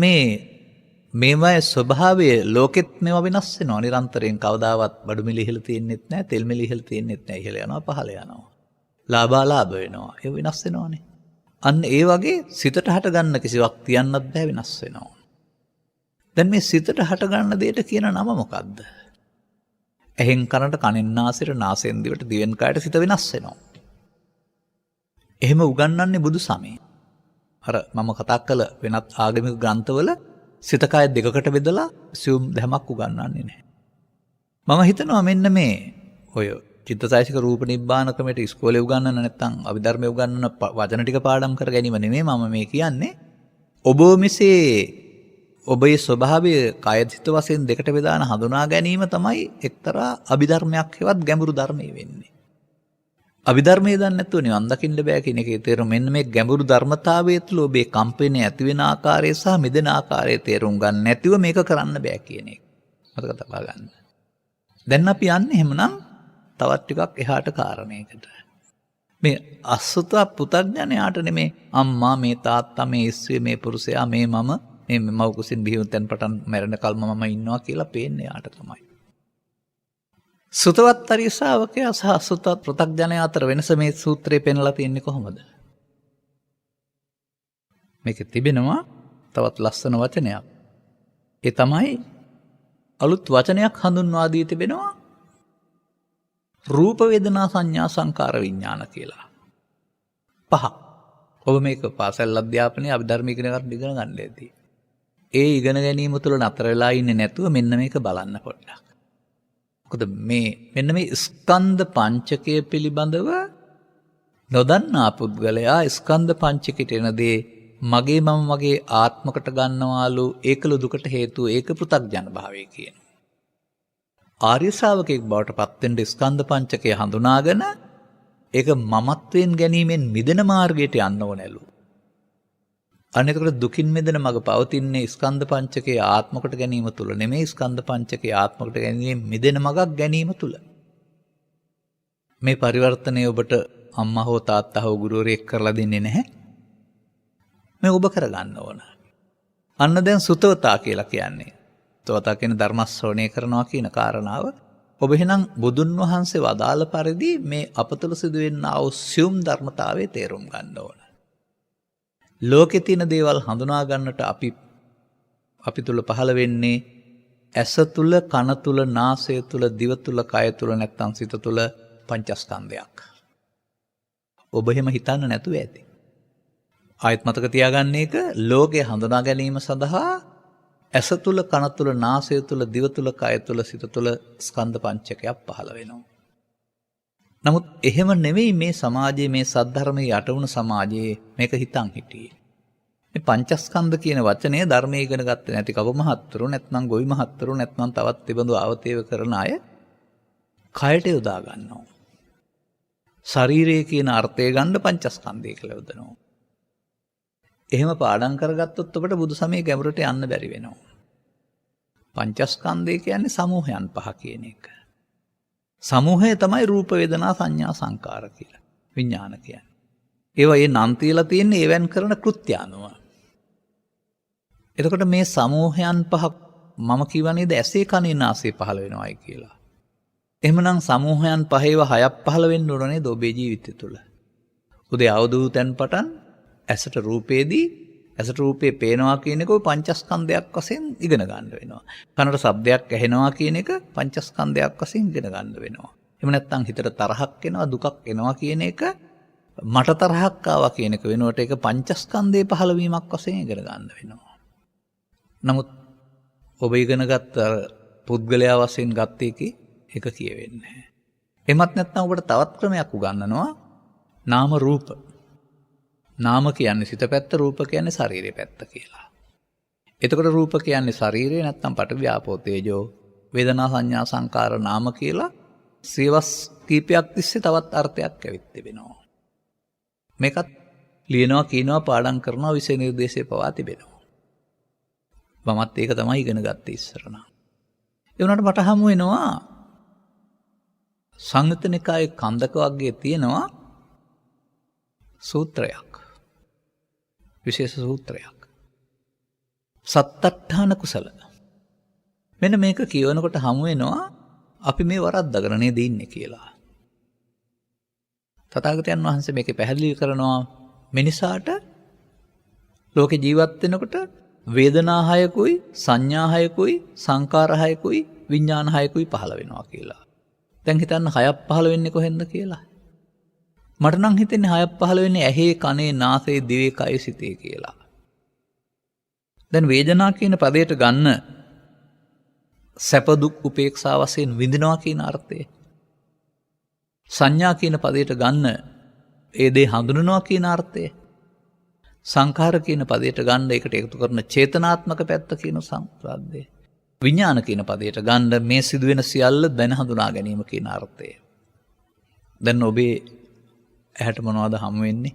මේවායේ ස්වභාවය ලෝකෙත් මේවා වෙනස් වෙනවා නිරන්තරයෙන්. කවදාවත් බඩු මිල ඉහළ තියෙන්නෙත් නැහැ, තෙල් මිල ඉහළ තියෙන්නෙත් නැහැ. ඉහළ යනවා පහළ යනවා. ලාභ අලාභ වෙනවා. ඒ වෙනස් වෙනවානේ. අන්න ඒ වගේ සිතට හට ගන්න කිසිවක් තියන්නත් බෑ, වෙනස් වෙනවා. දැන් මේ සිතට හට ගන්න දෙයට කියන නම මොකද්ද? ඇහෙන් කනට, කනෙන් නාසයට, නාසයෙන් දිවට, දිවෙන් කයට සිත වෙනස් වෙනවා. එහෙම උගන්වන්නේ බුදු සමය. අර මම කතා කළ වෙනත් ආගමික ග්‍රන්ථවල සිත කය දෙකකට බෙදලා සියුම් ධමයක් උගන්වන්නේ නැහැ. මම හිතනවා මෙන්න මේ ඔය චිත්තසයිසික රූප නිබ්බාන ක්‍රමයට ඉස්කෝලේ උගන්වන නැත්නම් අභිධර්මයේ උගන්වන වචන ටික පාඩම් කර ගැනීම නෙමෙයි මම මේ කියන්නේ. ඔබ මෙසේ ඔබේ ස්වභාවය කය සිත වශයෙන් දෙකට බෙදාන හඳුනා ගැනීම තමයි එක්තරා අභිධර්මයක් හෙවත් ගැඹුරු ධර්මයේ වෙන්නේ. අභිධර්මයේ දන්නේ නැතුව නිවන් දකින්න බෑ කියන එකේ තේරුම මෙන්න මේ ගැඹුරු ධර්මතාවය තුළ ඔබේ කම්පණය ඇති වෙන ආකාරය සහ මිදෙන ආකාරය තේරුම් ගන්න නැතිව මේක කරන්න බෑ කියන එක. මතක තබා ගන්න. දැන් අපි යන්නේ එහෙමනම් තවත් ටිකක් එහාට කාරණයකට. මේ අසුත පුතඥයාට නෙමේ අම්මා, මේ තාත්තා, මේ ඉස්සේ, මේ පුරුෂයා, මේ මම මේ මව කුසින් බිහිවෙන් පටන් මැරෙන කල්ම මම ඉන්නවා කියලා පේන්නේ යාට තමයි. සුතවත් අරිය ශ්‍රාවකයා සහ අසුතවත් පෘථග්ජනයා අතර වෙනස මේ සූත්‍රයේ පෙන්වලා තියෙන්නේ කොහොමද? මේකේ තිබෙනවා තවත් ලස්සන වචනයක්. ඒ තමයි අලුත් වචනයක් හඳුන්වා දී තිබෙනවා රූප වේදනා සංඥා සංකාර විඥාන කියලා. පහ. ඔබ මේක පාසල් අධ්‍යාපනයේ අභිධර්ම ඉගෙන ගන්න ඇති. ඒ ඉගෙන ගැනීම තුළ නතර වෙලා ඉන්නේ නැතුව මෙන්න මේක බලන්න පොඩ්ඩක්. මොකද මෙන්න මේ ස්කන්ධ පංචකය පිළිබඳව නොදන්නා පුද්ගලයා ස්කන්ධ පංචකයට එන දේ මගේ මම මගේ ආත්මකට ගන්නවාලු ඒකල දුකට හේතුව ඒක පෘථග්ජන භාවය කියනවා. ආර්ය ශ්‍රාවකෙක් බවට පත් වෙන්න ස්කන්ධ පංචකය හඳුනාගෙන ඒක මමත්වයෙන් ගැනීමෙන් මිදෙන මාර්ගයට යන්න ඕනෑලු. අනෙකට දුකින් මිදෙන මඟ පවතින්නේ ස්කන්ධ පංචකයේ ආත්මකට ගැනීම තුල නෙමෙයි, ස්කන්ධ පංචකයේ ආත්මකට ගැනීම මිදෙන මඟක් ගැනීම තුල. මේ පරිවර්තනය ඔබට අම්මා හෝ තාත්තා හෝ ගුරුවරයෙක් කරලා දෙන්නේ නැහැ. මේ ඔබ කරගන්න ඕන. අන්න දැන් සුතවතා කියලා කියන්නේ. සුතවතා කියන්නේ ධර්ම ශ්‍රවණය කරනවා කියන කාරණාව. ඔබ එහෙනම් බුදුන් වහන්සේ වදාළ පරිදි මේ අපතුල සිදුවෙනා වූ සියුම් ධර්මතාවයේ තේරුම් ගන්න ඕන. ලෝකේ තියෙන දේවල් හඳුනා ගන්නට අපි තුල පහළ වෙන්නේ ඇස තුල, කන තුල, නාසය තුල, දිව තුල, කය තුල නැත්නම් සිත තුල පංචස්කන්ධයක්. ඔබ එහෙම හිතන්න නැතුව ඇති. ආයත් මතක තියාගන්න එක ලෝකේ හඳුනා ගැනීම සඳහා ඇස තුල, කන තුල, නාසය තුල, දිව තුල, කය තුල, සිත තුල ස්කන්ධ පංචකයක් පහළ වෙනවා. නමුත් එහෙම නෙවෙයි මේ සමාජයේ, මේ සද්ධර්මයේ යට වුණ සමාජයේ මේක හිතන් හිටියේ. මේ පංචස්කන්ධ කියන වචනය ධර්මයේ ඉගෙන ගත්තේ නැති කව මහත්තුරු නැත්නම් ගොවි මහත්තුරු නැත්නම් තවත් තිබඳු ආවතේව කරන අය කයට යොදා ගන්නවා. ශරීරය කියන අර්ථය ගන්න පංචස්කන්ධය කියලා යොදනවා. එහෙම පාඩම් කරගත්තොත් ඔබට බුදු සමයේ ගැඹුරට යන්න බැරි වෙනවා. පංචස්කන්ධය කියන්නේ සමූහයන් පහ කියන එක. සමූහය තමයි රූප වේදනා සංඥා සංකාර කියලා. විඥාන කියන්නේ. ඒවා ඒ නම් තියලා තියෙන්නේ ඒවෙන් කරන කෘත්‍ය අනුව. එතකොට මේ සමූහයන් පහ මම කියවනේද ඇසේ කනේ නාසයේ පහළ වෙනවායි කියලා. එහෙමනම් සමූහයන් පහේව හයක් පහළ වෙන්න ඕන නේද ඔබේ ජීවිතය තුළ? උදේ අවදූතෙන් පටන් ඇසට රූපේදී ඇසට රූපේ පේනවා කියන එක පංචස්කන්ධයක් වශයෙන් ඉගෙන ගන්න වෙනවා. කනට ශබ්දයක් ඇහෙනවා කියන එක පංචස්කන්ධයක් වශයෙන් ඉගෙන ගන්න වෙනවා. එහෙම නැත්නම් හිතට තරහක් එනවා, දුකක් එනවා කියන එක මට තරහක් ආවා කියන එක වෙනුවට ඒක පංචස්කන්ධයේ පහළවීමක් වශයෙන් ඉගෙන ගන්න වෙනවා. නමුත් ඔබ ඉගෙනගත් පුද්ගලයා වශයෙන් ගත්ත එකේ ඒක කියවෙන්නේ නැහැ. එමත් නැත්නම් ඔබට තවත් ක්‍රමයක් උගන්වනවා. නාම රූප. නාම කියන්නේ සිත පැත්ත, රූප කියන්නේ ශරීරය පැත්ත කියලා. එතකොට රූප කියන්නේ ශරීරය නැත්නම් පඨවි ආපෝ තේජෝ, වේදනා සංඥා සංකාර නාම කියලා සියවස් කීපයක් තිස්සේ තවත් අර්ථයක් ඇවිත් තිබෙනවා. මේකත් ලියනවා කියනවා පාඩම් කරනවා විෂය නිර්දේශය පවා තිබෙනවා. මමත් ඒක තමයි ඉගෙන ගත්තේ ඉස්සර නම්. ඒ වුණාට මට හමු වෙනවා සංයුත්ත නිකායේ කන්දක වර්ගයේ තියෙනවා සූත්‍රයක්. විශේෂ සූත්‍රයක්. සත්තට්ඨාන කුසල. මෙන්න මේක කියවනකොට හමු වෙනවා අපි මේ වරද්දගෙන නේද ඉන්නේ කියලා. තථාගතයන් වහන්සේ මේකේ පැහැදිලි කරනවා මිනිසාට ලෝකේ ජීවත් වෙනකොට වේදනා හයකුයි, සංඥා හයකුයි, සංකාර හයකුයි, විඥාන හයකුයි පහළ වෙනවා කියලා. දැන් හිතන්න හයක් පහළ වෙන්නේ කොහෙන්ද කියලා. මට නම් හිතෙන්නේ හයක් පහළ වෙන්නේ ඇහි, කනේ, නාසයේ, දිවේ, කයේ, සිතේ කියලා. දැන් වේදනා කියන පදයට ගන්න සැප දුක් උපේක්ෂා වශයෙන් විඳිනවා කියන අර්ථය. සංඥා කියන පදයට ගන්න ඒ දේ හඳුනනවා කියන අර්ථය. සංඛාර කියන පදයට ගන්න ඒකට එකතු කරන චේතනාත්මක පැත්ත කියන සම්ප්‍රාද්දය. විඥාන කියන පදයට ගන්න මේ සිදුවෙන සියල්ල දැන හඳුනා ගැනීම කියන අර්ථය. දැන් ඔබේ ඇහැට මොනවද හමු වෙන්නේ?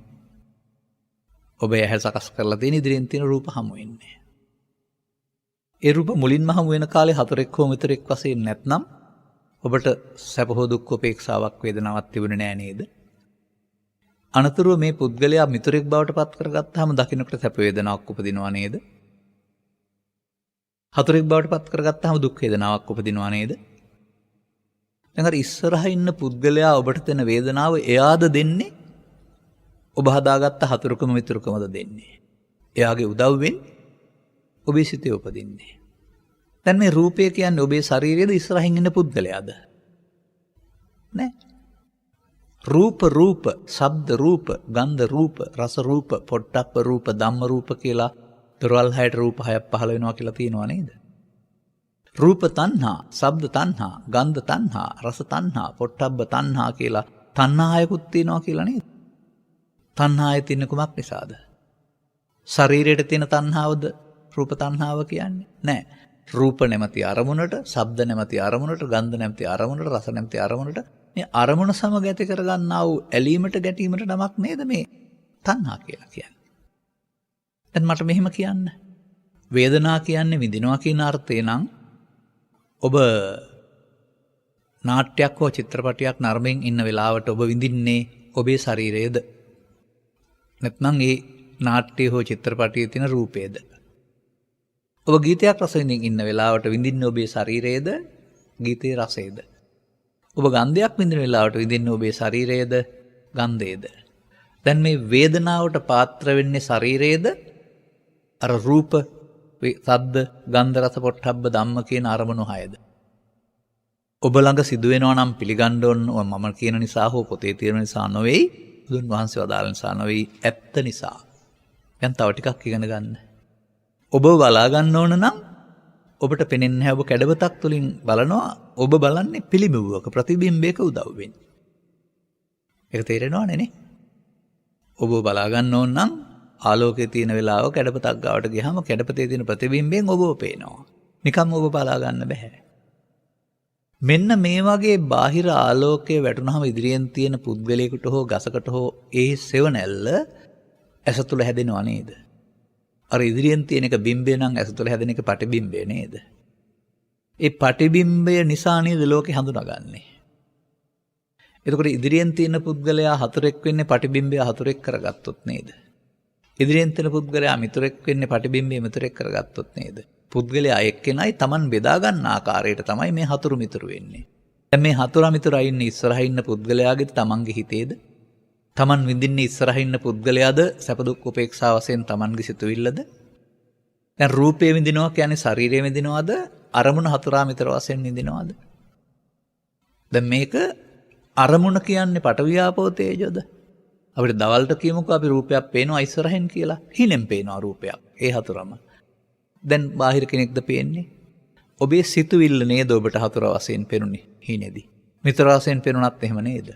ඔබේ ඇහැ සකස් කරලා තියෙන ඉදිරියෙන් තියෙන රූප හමු වෙන්නේ. ඒ රූප මුලින්ම හමු වෙන කාලේ හතරෙක් හෝ මෙතරෙක් වශයෙන් නැත්නම් ඔබට සැප හෝ දුක් උපේක්ෂාවක් වේදනාවක් තිබුණේ නෑ නේද? අනතුරුව මේ පුද්ගලයා මිතුරෙක් බවට පත් කරගත්තාම දකින්නට සැප වේදනාවක් උපදිනවා නේද? හතරෙක් බවට පත් කරගත්තාම දුක් වේදනාවක් උපදිනවා නේද? දැන් අර ඉස්සරහ ඉන්න පුද්ගලයා ඔබට දෙන වේදනාව එයාද දෙන්නේ? ඔබ හදාගත්ත හතුරුකම මිතුරුකමද දෙන්නේ? එයාගේ උදව්වෙන් ඔබේ සිතේ උපදින්නේ. දැන් මේ රූපය කියන්නේ ඔබේ ශරීරයේද ඉස්සරහින් ඉන්න පුද්ගලයාද? නෑ. රූප, ශබ්ද රූප, ගන්ධ රූප, රස රූප, පොට්ටප්ප රූප, ධම්ම රූප කියලා දොරවල් හයට රූප හයක් පහළ වෙනවා කියලා තියෙනවා නේද? රූප තණ්හා, ශබ්ද තණ්හා, ගන්ධ තණ්හා, රස තණ්හා, පොට්ටබ්බ තණ්හා කියලා තණ්හායකුත් තියෙනවා කියලා නේද? තණ්හාය තියෙන කුමක් නිසාද? ශරීරයට තියෙන තණ්හාවද රූප තණ්හාව කියන්නේ? නෑ. රූප නැමැති අරමුණට, ශබ්ද නැමැති අරමුණට, ගන්ධ නැමැති අරමුණට, රස නැමැති අරමුණට මේ අරමුණ සමග ඇති කරගන්නා වූ ඇලීමට ගැටීමට නමක් නේද මේ තණ්හා කියලා කියන්නේ. දැන් මට මෙහෙම කියන්න. වේදනා කියන්නේ විඳිනවා කියන අර්ථය නම් ඔබ නාට්‍යයක් හෝ චිත්‍රපටයක් නරඹමින් ඉන්න වෙලාවට ඔබ විඳින්නේ ඔබේ ශරීරයේද? නැත්නම් ඒ නාට්‍ය හෝ චිත්‍රපටයේ තියෙන රූපයේද? ඔබ ගීතයක් රස විඳින්න ඉන්න වෙලාවට විඳින්නේ ඔබේ ශරීරයේද? ගීතයේ රසයේද? ඔබ ගන්ධයක් විඳින වෙලාවට විඳින්නේ ඔබේ ශරීරයේද? ගන්ධයේද? දැන් මේ වේදනාවට පාත්‍ර වෙන්නේ ශරීරයේද? අර රූප, සද්ද, ගන්ධ, රස, පොට්ටබ්බ ධම්ම කියන අරමුණු හයද? ඔබ ළඟ සිදු වෙනවා නම් පිළිගන්න ඕන මම කියන නිසා හෝ පොතේ තියෙන නිසා නෙවෙයි, බුදුන් වහන්සේ වදාළ නිසා නෙවෙයි, ඇත්ත නිසා. දැන් තව ටිකක් ඉගෙන ගන්න. ඔබ බලා ගන්න ඕන නම් ඔබට පෙනෙන්නේ නැහැ. ඔබ කැඩවතක් තුලින් බලනවා. ඔබ බලන්නේ පිළිඹුවක ප්‍රතිබිම්බයක උදව්වෙන්. ඒක තේරෙනවනේ නේ? ඔබ බලා ගන්න ඕන නම් ආලෝකයේ තියෙන වෙලාව කැඩපතක් ගාවට ගියාම කැඩපතේ තියෙන ප්‍රතිබිම්බයෙන් ඔබව පේනවා. නිකම්ම ඔබ බලා ගන්න බෑ. මෙන්න මේ වගේ බාහිර ආලෝකයේ වැටුනහම ඉදිරියෙන් තියෙන පුද්ගලයෙකුට හෝ ගසකට හෝ ඒ සෙවණැල්ල ඇස තුල හැදෙනව නේද? අර ඉදිරියෙන් තියෙන එක බිම්බය නම් ඇස තුල හැදෙන එක පටිබිම්බය නේද? ඒ පටිබිම්බය නිසා නේද ලෝකේ හඳුනාගන්නේ. එතකොට ඉදිරියෙන් තියෙන පුද්ගලයා හතුරෙක් වෙන්නේ පටිබිම්බය හතුරෙක් කරගත්තොත් නේද? ඉදිරියෙන් තියෙන පුද්ගලයා මිතුරෙක් වෙන්නේ පටිබිම්බය මිතුරෙක් කරගත්තොත් නේද? පුද්ගලයා එක්කෙනයි Taman බෙදා ගන්න ආකාරයට තමයි මේ හතුරු මිතුරු වෙන්නේ. දැන් මේ හතුරා මිතුරා ඉන්නේ ඉස්සරහින් ඉන්න පුද්ගලයාගේ Tamanගේ හිතේද? Taman විඳින්නේ ඉස්සරහින් ඉන්න පුද්ගලයාද සැප දුක් උපේක්ෂා වශයෙන් Tamanගේ සිතුවිල්ලද? දැන් රූපය විඳිනවා කියන්නේ ශරීරය විඳිනවද? අරමුණ හතුරා මිතුර වශයෙන් විඳිනවද? දැන් මේක අරමුණ කියන්නේ පඨවි ආපෝ තේජෝද? අපිට දවල්ට කියමුකෝ අපි රූපයක් පේනවා ඉස්සරහින් කියලා. හිණෙන් පේනවා රූපයක්. ඒ හතුරම. දැන් බාහිර කෙනෙක්ද පේන්නේ? ඔබේ සිතුවිල්ල නේද ඔබට හතුර වශයෙන් පෙනුනේ හිණේදී. මිතුර වශයෙන් පෙනුනත් එහෙම නේද?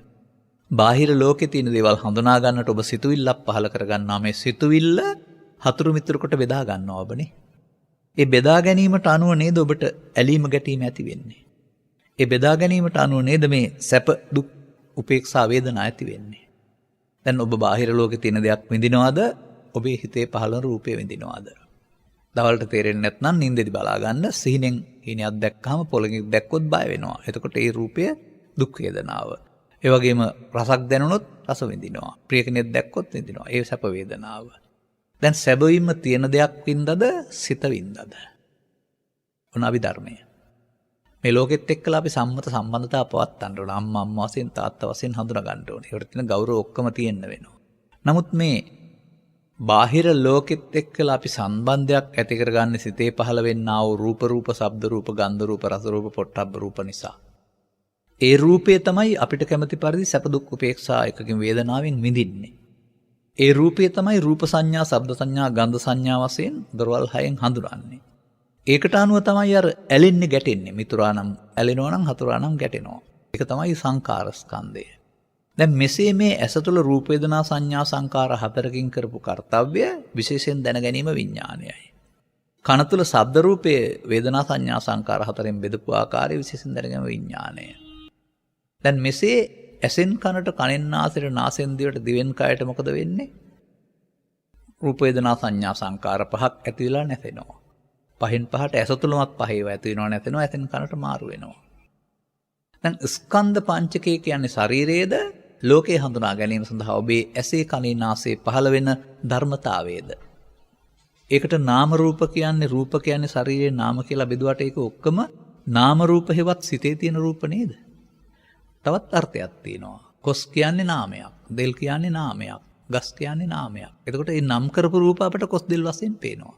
බාහිර ලෝකේ තියෙන දේවල් හඳුනා ගන්නට ඔබ සිතුවිල්ලක් පහල කරගන්නවා. මේ සිතුවිල්ල හතුරු මිතුරු කොට බෙදා ගන්නවා ඔබනේ. ඒ බෙදා ගැනීමට අනුව නේද ඔබට ඇලීම ගැටීම ඇති වෙන්නේ. ඒ බෙදා ගැනීමට අනුව නේද මේ සැප දුක් උපේක්ෂා වේදනා ඇති වෙන්නේ. දැන් ඔබ බාහිර ලෝකේ තියෙන දෙයක් විඳිනවද? ඔබේ හිතේ පහළන රූපේ විඳිනවද? දවල්ට තේරෙන්නේ නැත්නම් නිින්දෙදි බලා ගන්න සිහිනෙන් හීනයක් දැක්කම පොළකින් දැක්කොත් බය වෙනවා. එතකොට ඒ රූපය දුක් වේදනාව. ඒ වගේම රසක් දැනුනොත් රස විඳිනවා. ප්‍රිය කෙනෙක් දැක්කොත් විඳිනවා. ඒ සැප වේදනාව. දැන් සැබවින්ම තියෙන දෙයක් වින්දද සිත වින්දද? ඔන්න අභිධර්මය. මේ ලෝකෙත් එක්කලා අපි සම්මත සම්බන්ධතා පවත්වන්න ඕන. අම්මා වශයෙන් තාත්තා වශයෙන් හඳුනා ගන්න ඕනේ. ඒකට තියෙන ගෞරව ඔක්කොම තියෙන්න වෙනවා. නමුත් මේ බාහිර ලෝකෙත් එක්කලා අපි සම්බන්ධයක් ඇති කරගන්නේ සිතේ පහළ වෙන්නා වූ රූප ශබ්ද රූප ගන්ධ රූප රස රූප පොට්ටබ්බ රූප නිසා. ඒ රූපය තමයි අපිට කැමති පරිදි සැප දුක් උපේක්ෂා එකකින් වේදනාවෙන් විඳින්නේ. ඒ රූපය තමයි රූප සංඥා, ශබ්ද සංඥා, ගන්ධ සංඥා වශයෙන් දොරවල් හයෙන් හඳුනන්නේ. ඒකට අනුව තමයි අර ඇලෙන්නේ ගැටෙන්නේ. මිතුරා නම් ඇලෙනවා නම් හතුරා නම් ගැටෙනවා. ඒක තමයි සංකාර ස්කන්ධය. දැන් මෙසේ මේ ඇස තුළ රූප වේදනා සංඥා සංකාර හතරකින් කරපු කර්තව්‍ය විශේෂයෙන් දැන ගැනීම විඥානයයි. කන තුළ ශබ්ද රූපයේ වේදනා සංඥා සංකාර හතරෙන් බෙදපු ආකාරය විශේෂයෙන් දැන ගැනීම විඥානය. දැන් මෙසේ ඇසෙන් කනට කනෙන් නාසයට නාසයෙන් දිවට දිවෙන් කයට මොකද වෙන්නේ? රූප වේදනා සංඥා සංකාර පහක් ඇති වෙලා නැසෙනවා. පහෙන් පහට ඇස තුලමත් පහේව ඇති වෙනවා නැසෙනවා. ඇසෙන් කනට මාරු වෙනවා. දැන් ස්කන්ධ පංචකය කියන්නේ ශරීරයේද ලෝකේ හඳුනා ගැනීම සඳහා ඔබේ ඇසේ කනේ නාසයේ පහළ වෙන ධර්මතාවයේද? ඒකට නාම රූප කියන්නේ රූප කියන්නේ ශරීරයේ නාම කියලා බෙදුවට ඒක ඔක්කොම නාම රූප හේවත් සිතේ තියෙන රූප නේද? තවත් අර්ථයක් තියෙනවා. කොස් කියන්නේ නාමයක්, දෙල් කියන්නේ නාමයක්, ගස් කියන්නේ නාමයක්. එතකොට මේ නම් කරපු රූප අපට කොස් දෙල් වශයෙන් පේනවා.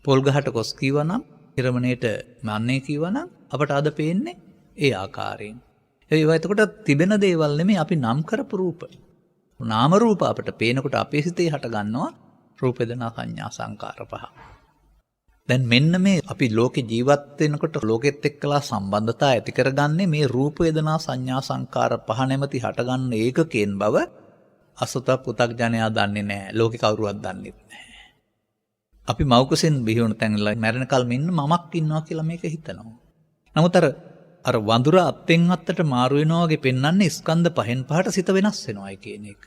පොල් ගහට කොස් කීවනම්, හිරමණේට මන්නේ කීවනම් අපට අද පේන්නේ ඒ ආකාරයෙන්. ඒවා එතකොට තිබෙන දේවල් නෙමෙයි අපි නම් කරපු රූප. නාම රූප අපට පේනකොට අපේ සිතේ හට ගන්නවා රූප වේදනා සංඥා සංකාර පහ. දැන් මෙන්න මේ අපි ලෝකේ ජීවත් වෙනකොට ලෝකෙත් එක්කලා සම්බන්ධතා ඇති කරගන්නේ මේ රූප වේදනා සංඥා සංකාර පහ නැමැති හටගන්න ඒකකෙන් බව අසත පුතග්ජනයා දන්නේ නැහැ. ලෝකේ කවුරුවත් දන්නේ නැහැ. අපි මෞකසෙන් බිහි වුණ තැනලා මැරෙනකල් මෙන්න මමක් ඉන්නවා කියලා මේක හිතනවා. නමුත් අර වඳුර අත්ෙන් අත්තට මාරු වෙනවා වගේ පෙන්වන්නේ ස්කන්ධ පහෙන් පහට සිත වෙනස් වෙනවායි කියන එක.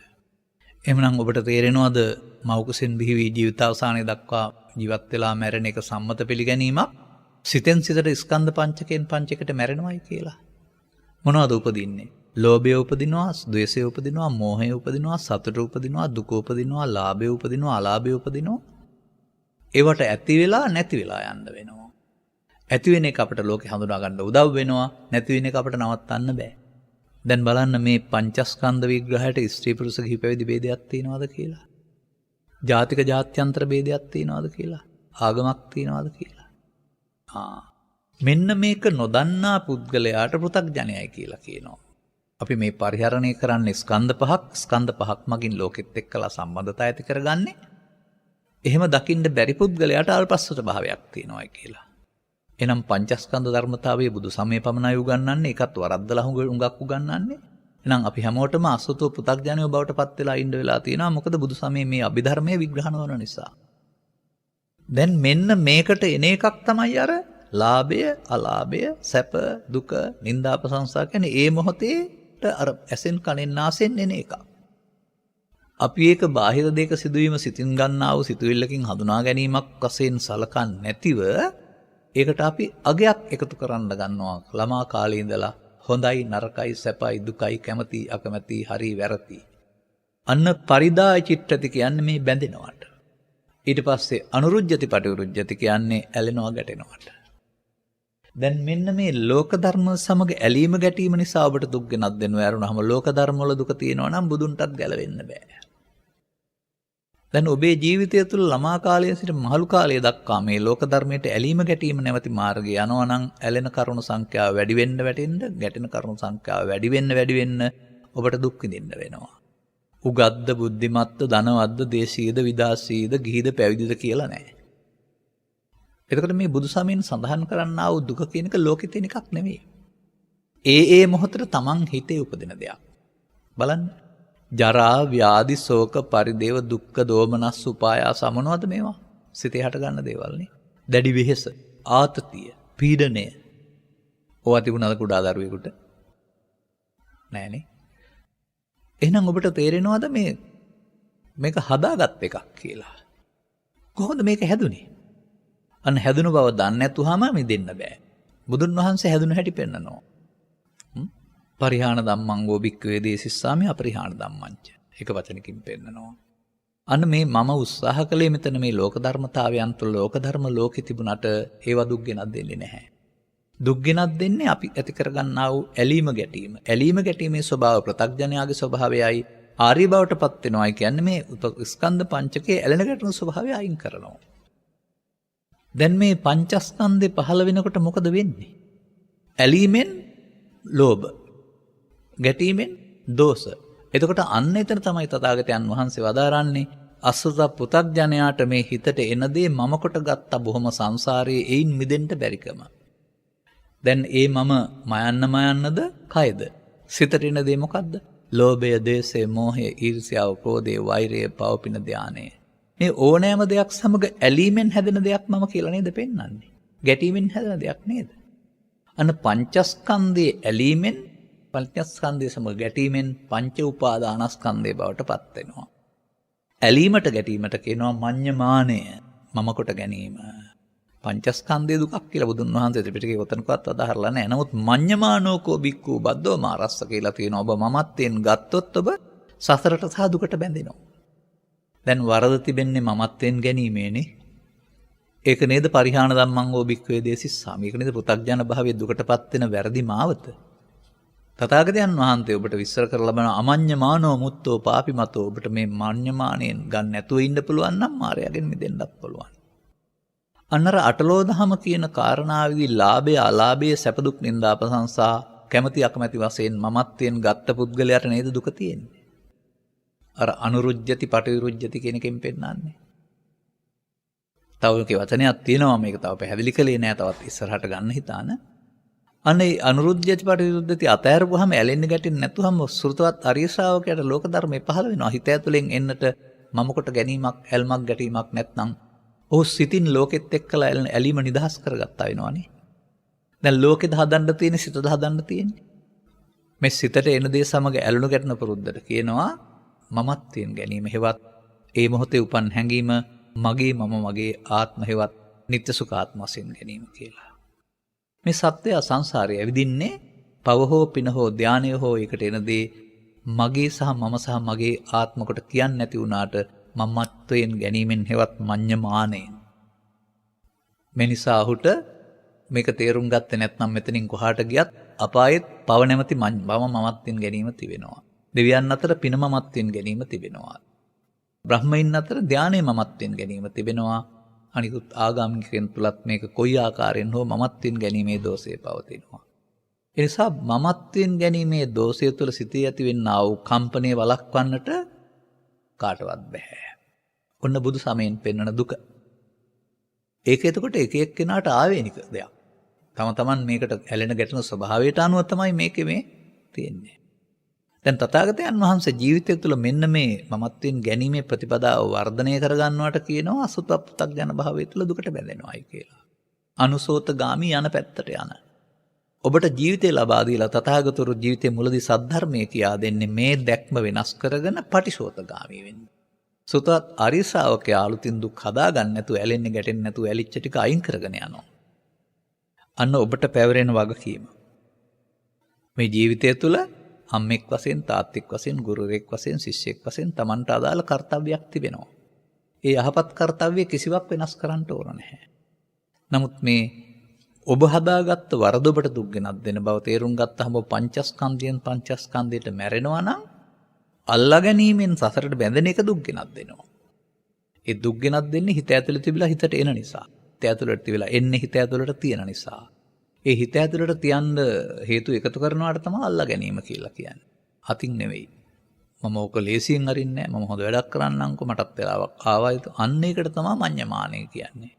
එහෙමනම් ඔබට තේරෙනවද මෞකසෙන් බිහි වී ජීවිතාවසානයේ දක්වා ජීවත් වෙලා මැරෙන එක සම්මත පිළිගැනීමක්? සිතෙන් සිතට ස්කන්ධ පංචකයෙන් පංචකට මැරෙනවායි කියලා. මොනවද උපදින්නේ? ලෝභය උපදිනවා, ද්වේෂය උපදිනවා, මෝහය උපදිනවා, සතුට උපදිනවා, දුක උපදිනවා, ලාභය උපදිනවා, අලාභය උපදිනවා. ඒවට ඇති වෙලා නැති වෙලා යන්න වෙනවා. ඇති වෙන එක අපිට ලෝකේ හඳුනා ගන්න උදව් වෙනවා, නැති වෙන එක අපිට නවත්තන්න බෑ. දැන් බලන්න මේ පංචස්කන්ධ විග්‍රහයට ස්ත්‍රී පුරුෂ කිහි පැවිදි ભેදයක් තියෙනවද කියලා? ජාතික ජාත්‍යන්තර ભેදයක් තියෙනවද කියලා? ආගමක් තියෙනවද කියලා? මෙන්න මේක නොදන්නා පුද්ගලයාට පෘථග්ජනයයි කියලා කියනවා. අපි මේ පරිහරණය කරන්නේ ස්කන්ධ පහක් මගින් ලෝකෙත් එක්කලා සම්බන්ධතා ඇති කරගන්නේ. එහෙම දකින්න බැරි පුද්ගලයාට අල්පස්සත භාවයක් තියෙනවායි කියලා. එනම් පංචස්කන්ධ ධර්මතාවයේ බුදු සමය පමණයි උගන්වන්නේ. ඒකත් වරද්දලා හුඟක් උගන්වන්නේ. එහෙනම් අපි හැමෝටම අසුතෝ පෘථග්ජනයෝ බවට පත් වෙලා ඉන්න වෙලා තියෙනවා. මොකද බුදු සමයේ මේ අභිධර්මයේ විග්‍රහ නොවන නිසා. දැන් මෙන්න මේකට එන එකක් තමයි අර ලාභය, අලාභය, සැප, දුක, නිന്ദා ප්‍රශංසා කියන්නේ ඒ මොහොතේට අර ඇසෙන් කනෙන් නාසෙන් එන එකක්. අපි ඒක බාහිර දෙයක සිදුවීම සිතින් ගන්නා වූ සිතුවිල්ලකින් හඳුනා ගැනීමක් වශයෙන් සලකන්නේ නැතිව ඒකට අපි අගයක් එකතු කරන්න ගන්නවා. ළමා කාලේ ඉඳලා හොඳයි නරකයි සැපයි දුකයි කැමැති අකමැති හරි වැරදි. අන්න පරිදාය චිත්තති කියන්නේ මේ බැඳෙනවට. ඊට පස්සේ අනුරුජ්ජති පටිවිරුජ්ජති කියන්නේ ඇලෙනවා ගැටෙනවට. දැන් මෙන්න මේ ලෝක ධර්ම සමග ඇලීම ගැටීම නිසා ඔබට දුක් ගෙනත් දෙනවා. ඇරුණාම ලෝක ධර්ම වල දුක තියෙනවා නම් බුදුන්ටත් ගැලවෙන්න බෑ. දැන් ඔබේ ජීවිතය තුළ ළමා කාලයේ සිට මහලු කාලය දක්වා මේ ලෝක ධර්මයට ඇලීම ගැටීම නැවති මාර්ගය යනවා නම් ඇලෙන කරුණු සංඛ්‍යාව වැඩි වෙන්න ගැටෙන කරුණු සංඛ්‍යාව වැඩි වෙන්න ඔබට දුක් විඳින්න වෙනවා. උගත්ද බුද්ධිමත්ද ධනවත්ද දේශීයද විදාසීයද ගිහිද පැවිදිද කියලා නැහැ. එතකොට මේ බුදු සමයෙන් සඳහන් කරන්නා වූ දුක කියන එක ලෝකෙ තියෙන එකක් නෙමෙයි. ඒ මොහොතේ තමන් හිතේ උපදින දෙයක්. බලන්න. ජරා ව්‍යාධි ශෝක පරිදේව දුක්ඛ දෝමනස් උපායාස මොනවද මේවා? සිතේ හට ගන්න දේවල්නේ. දැඩි වෙහෙස, ආතතිය, පීඩනය. ඕවා තිබුණාද කුඩා දරුවෙකුට? නෑනේ. එහෙනම් ඔබට තේරෙනවද මේක හදාගත් එකක් කියලා? කොහොමද මේක හැදුනේ? අන්න හැදුණු බව දන්නේ නැතුවම මිදෙන්න බෑ. බුදුන් වහන්සේ හැදුණු හැටි පෙන්නනවා. පරිහාන ධම්මංගෝ භික්ඛවේ දේසිස්සාමි අපරිහාන ධම්මංච. එක වචනකින් පෙන්නනවා. අන්න මේ මම උත්සාහ කළේ මෙතන මේ ලෝක ධර්මතාවයන් තුළ ලෝක ධර්ම ලෝකෙ තිබුණට ඒවා දුක් ගෙනත් දෙන්නේ නැහැ. දුක් ගෙනත් දෙන්නේ අපි ඇති කරගන්නා වූ ඇලීම ගැටීම. ඇලීම ගැටීමේ ස්වභාව ප්‍රත්‍යඥයාගේ ස්වභාවයයි ආර්ය බවට පත් වෙනවායි කියන්නේ මේ ස්කන්ධ පංචකයේ ඇලෙන ගැටෙන ස්වභාවය අයින් කරනවා. දැන් මේ පංචස්කන්ධේ පහළ වෙනකොට මොකද වෙන්නේ? ඇලීමෙන් ලෝභ, ගැටීමෙන් දෝෂ. එතකොට අන්න එතන තමයි තථාගතයන් වහන්සේ වදාරන්නේ අසුත පුතග්ජනයාට මේ හිතට එන දේ මම කොට ගත්ත බොහොම සංසාරයේ එයින් මිදෙන්න බැරිකම. දැන් ඒ මම මයන්නද කයද? සිතට එන දේ මොකද්ද? ලෝභය, ද්වේෂය, මෝහය, ඊර්ෂ්‍යාව, ක්‍රෝධය, වෛරය, පවපින ධානය. මේ ඕනෑම දෙයක් සමග ඇලීමෙන් හැදෙන දෙයක් මම කියලා නේද පෙන්වන්නේ? ගැටීමෙන් හැදෙන දෙයක් නේද? අන්න පංචස්කන්ධයේ ඇලීමෙන් පංචස්කන්ධය සමග ගැටීමෙන් පංච උපාදානස්කන්ධය බවට පත් වෙනවා. ඇලීමට ගැටීමට කියනවා මඤ්ඤමානය, මම කොට ගැනීම. පංචස්කන්ධයේ දුකක් කියලා බුදුන් වහන්සේ ත්‍රිපිටකයේ කොතනකවත් අදහරලා නැහැ. නමුත් මඤ්ඤමානෝකෝ බික්ඛු බද්දෝ මාරස්ස කියලා තියෙනවා. ඔබ මමත්වෙන් ගත්තොත් ඔබ සසරට සහ දුකට බැඳෙනවා. දැන් වරද තිබෙන්නේ මමත්වෙන් ගැනීමේනේ. ඒක නේද පරිහාන ධම්මංගෝ භික්ඛවේ දේසිස්සා. මේක නේද පෘථග්ජන භාවයේ දුකටපත් වෙන වැරදි මාවත. තථාගතයන් වහන්සේ ඔබට විස්තර කරලා බලන අමඤ්ඤමානෝ මුත්තෝ පාපිමතෝ. ඔබට මේ මඤ්ඤමාණයෙන් ගන්න නැතුව ඉන්න පුළුවන් නම් මායාවෙන් මිදෙන්නත් පුළුවන්. අන්නර අටලෝ දහම කියන කාරණාවේදී ලාභය, අලාභය, සැප දුක් නිന്ദා ප්‍රශංසා කැමැති අකමැති වශයෙන් මමත්වයෙන් ගත්ත පුද්ගලයාට නේද දුක තියෙන්නේ. අර අනුරුජ්ජති පටිවිරුජ්ජති කියන එකෙන් පෙන්නන්නේ. තව එක වචනයක් තියෙනවා මේක තව පැහැදිලි කළේ නෑ තවත් ඉස්සරහට ගන්න හිතාන. අනේ අනුරුද්ධ්‍යති පටිවිරුද්ධති අතෑරපුවාම ඇලෙන්න ගැටෙන්නේ නැතුවම සෘතවත් ආර්ය ශ්‍රාවකයාට ලෝක ධර්මයේ පහළ වෙනවා. හිත ඇතුලෙන් එන්නට මම කොට ගැනීමක්, ඇල්මක් ගැටීමක් නැත්නම් ඔහු සිතින් ලෝකෙත් එක්කලා ඇලීම නිදහස් කරගත්තා වෙනවනේ. දැන් ලෝකෙද හදන්න තියෙන්නේ, සිතද හදන්න තියෙන්නේ. මේ සිතට එන දේ සමග ඇලුණු ගැටෙන පුරුද්දට කියනවා මමත්වයෙන් ගැනීම. හෙවත් ඒ මොහොතේ උපන් හැඟීම මගේ, මම මගේ ආත්ම හෙවත් නිත්‍ය සුඛාත්ම වශයෙන් ගැනීම කියලා. මේ සත්‍ය සංසාරයේ ඇවිදින්නේ පව හෝ පින හෝ ධානය හෝ එකට එන දේ මගේ සහ මම සහ මගේ ආත්ම කොට කියන්නේ නැති වුණාට මමත්වයෙන් ගැනීමෙන් හෙවත් මඤ්ඤමානයෙන්. මේ නිසා ඔහුට මේක තේරුම් ගත්තේ නැත්නම් මෙතනින් කොහාට ගියත් අපායෙත් පව නැමැති මමත්වයෙන් ගැනීම තිබෙනවා. දෙවියන් අතර පින මමත්වයෙන් ගැනීම තිබෙනවා. බ්‍රහ්මයින් අතර ධානයේ මමත්වයෙන් ගැනීම තිබෙනවා. අනිකුත් ආගමිකයන් තුලත් මේක කොයි ආකාරයෙන් හෝ මමත්වයෙන් ගැනීමේ දෝෂය පවතිනවා. ඒ නිසා මමත්වයෙන් ගැනීමේ දෝෂය තුල සිටී ඇතිවෙනා වූ කම්පණය වළක්වන්නට කාටවත් බෑ. ඔන්න බුදු සමයෙන් පෙන්වන දුක. ඒක එතකොට එක එක්කෙනාට ආවේනික දෙයක්. තම තමන් මේකට ඇලෙන ගැටෙන ස්වභාවයට අනුව තමයි මේකේ මේ තියෙන්නේ. දැන් තථාගතයන් වහන්සේ ජීවිතය තුළ මෙන්න මේ මමත්වයෙන් ගැනීමේ ප්‍රතිපදාව වර්ධනය කරගන්නවට කියනවා අසුත පුතග්ජන භාවය තුළ දුකට බැඳෙනවායි කියලා. අනුසෝතගාමී යන පැත්තට යන. ඔබට ජීවිතය ලබා දීලා තථාගතවරු ජීවිතයේ මුලදී සද්ධර්මයේ කියා දෙන්නේ මේ දැක්ම වෙනස් කරගෙන පටිසෝතගාමී වෙන්න. සුතත් ආර්ය ශ්‍රාවකයා අලුතින් දුක් හදාගන්න නැතුව ඇලෙන්නේ ගැටෙන්නේ නැතුව ඇලිච්ච ටික අයින් කරගෙන යනවා. අන්න ඔබට පැවරෙන වගකීම. මේ ජීවිතය තුළ අම්මෙක් වශයෙන්, තාත්තෙක් වශයෙන්, ගුරුවරයෙක් වශයෙන්, ශිෂ්‍යෙක් වශයෙන් Tamanට අදාළ කර්තව්‍යයක් තිබෙනවා. ඒ යහපත් කර්තව්‍ය කිසිවක් වෙනස් කරන්න ඕන නැහැ. නමුත් මේ ඔබ හදාගත්ත වරද ඔබට දුක් ගෙනත් දෙන බව තේරුම් ගත්තහම පංචස්කන්ධයෙන් පංචස්කන්ධයට මැරෙනවා නම් අල්ලා ගැනීමෙන් සසරට බැඳෙන එක දුක් ගෙනත් දෙනවා. ඒ දුක් ගෙනත් දෙන්නේ හිත ඇතුළේ තිබිලා හිතට එන නිසා. හිත ඇතුළට තිබිලා එන්නේ හිත ඇතුළට තියෙන නිසා. ඒ හිත ඇතුළට තියන්න හේතු එකතු කරනවාට තමයි අල්ලා ගැනීම කියලා කියන්නේ. අතින් නෙවෙයි. මම ඕක ලේසියෙන් අරින්නේ නැහැ. මම හොඳ වැඩක් කරන්නම්කෝ මටත් වෙලාවක් ආවා. අන්න ඒකට තමයි මඤ්ඤමානය කියන්නේ.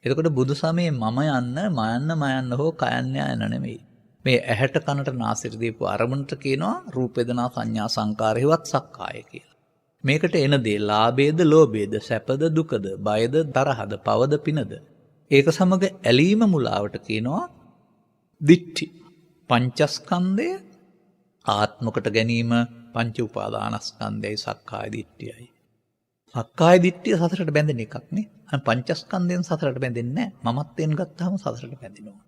එතකොට බුදු සමයේ මම යන්න, මයන්න හෝ කයන්න යන නෙවෙයි. මේ ඇහැට කනට නාසයට දීපු අරමුණට කියනවා රූප වේදනා සංඥා සංකාර හේවත් සක්කාය කියලා. මේකට එන දේ ලාභයේද ලෝභයේද සැපද දුකද බයද තරහද පවද පිනද ඒක සමග ඇලීම මුලාවට කියනවා දිට්ඨි. පංචස්කන්ධය ආත්මකට ගැනීම පංච උපාදානස්කන්ධයයි සක්කාය දිට්ඨියයි. සක්කාය දිට්ඨිය සතරට බැඳෙන එකක් නේ. පංචස්කන්ධයෙන් සතරට බැඳෙන්නේ නැහැ. මමත්වෙන් ගත්තාම සතරට බැඳෙනවා.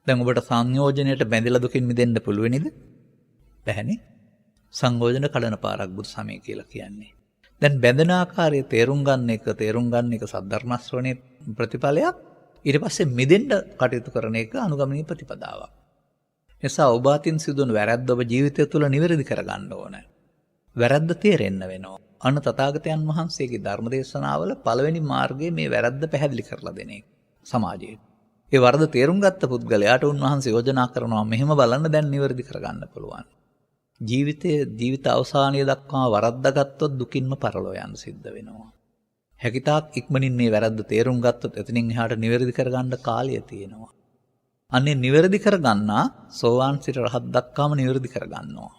දැන් ඔබට සංයෝජනයට බැඳිලා දුකින් මිදෙන්න පුළුවන් නේද? බැහැනේ. සංයෝජන කඩන පාරක් බුදු සමය කියලා කියන්නේ. දැන් බැඳෙන ආකාරය තේරුම් ගන්න එක සද්ධර්ම ශ්‍රවණයේ ප්‍රතිඵලයක්. ඊට පස්සේ මිදෙන්න කටයුතු කරන එක අනුගමනීය ප්‍රතිපදාවක්. නිසා ඔබ අතින් සිදුවන වැරද්ද ඔබ ජීවිතය තුළ නිවැරදි කරගන්න ඕන. වැරද්ද තේරෙන්න වෙනවා. අන්න තථාගතයන් වහන්සේගේ ධර්ම දේශනාවල පළවෙනි මාර්ගයේ මේ වැරද්ද පැහැදිලි කරලා දෙන එක සමාජයට. ඒ වරද තේරුම් ගත්ත පුද්ගලයාට උන්වහන්සේ යෝජනා කරනවා මෙහෙම බලන්න දැන් නිවැරදි කරගන්න පුළුවන්. ජීවිත අවසානය දක්වා වරද්දාගත්තොත් දුකින්ම පරලෝ යන්න සිද්ධ වෙනවා. හැකිතාක් ඉක්මනින් මේ වැරද්ද තේරුම් ගත්තොත් එතනින් එහාට නිවැරදි කරගන්න කාලය තියෙනවා. අන්නේ නිවැරදි කරගන්නා සෝවාන් සිට රහත් දක්වාම නිවැරදි කරගන්නවා.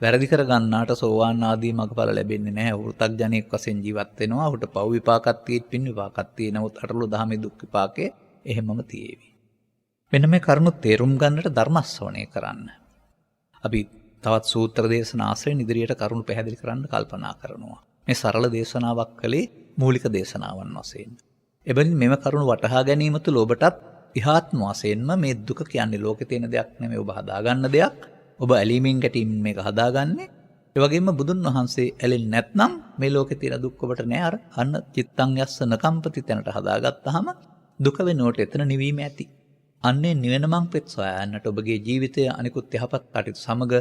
වැරදි කරගන්නාට සෝවාන් ආදී මඟඵල ලැබෙන්නේ නැහැ. වෘතග්ජනෙක් වශයෙන් ජීවත් වෙනවා. ඔහුට පව් විපාකක් තියෙත් පින් විපාකක් තියෙනවොත් අටලෝ දහමේ දුක් විපාකේ එහෙමම තියෙවි. මෙන්න මේ කරුණු තේරුම් ගන්නට ධර්ම ශ්‍රවණය කරන්න. අපි තවත් සූත්‍ර දේශනා ආශ්‍රයෙන් ඉදිරියට කරුණු පැහැදිලි කරන්න කල්පනා කරනවා. මේ සරල දේශනාවක් කලේ මූලික දේශනාවන් වශයෙන්. එබැවින් මෙම කරුණු වටහා ගැනීම තුළ ඔබටත් ඉහාත්ම වශයෙන්ම මේ දුක කියන්නේ ලෝකේ තියෙන දෙයක් නෙමෙයි, ඔබ හදාගන්න දෙයක්. ඔබ ඇලීමෙන් ගැටීමෙන් මේක හදාගන්නේ. ඒ වගේම බුදුන් වහන්සේ ඇලෙන්නේ නැත්නම් මේ ලෝකේ තියෙන දුක් ඔබට නෑ. අන්න චිත්තං යස්ස නකම්පති තැනට හදාගත්තාම දුක වෙනුවට එතන නිවීම ඇති. අන්නේ නිවන මං පෙත් සොයන්නට ඔබගේ ජීවිතය අනිකුත් යහපත් කටයුතු සමග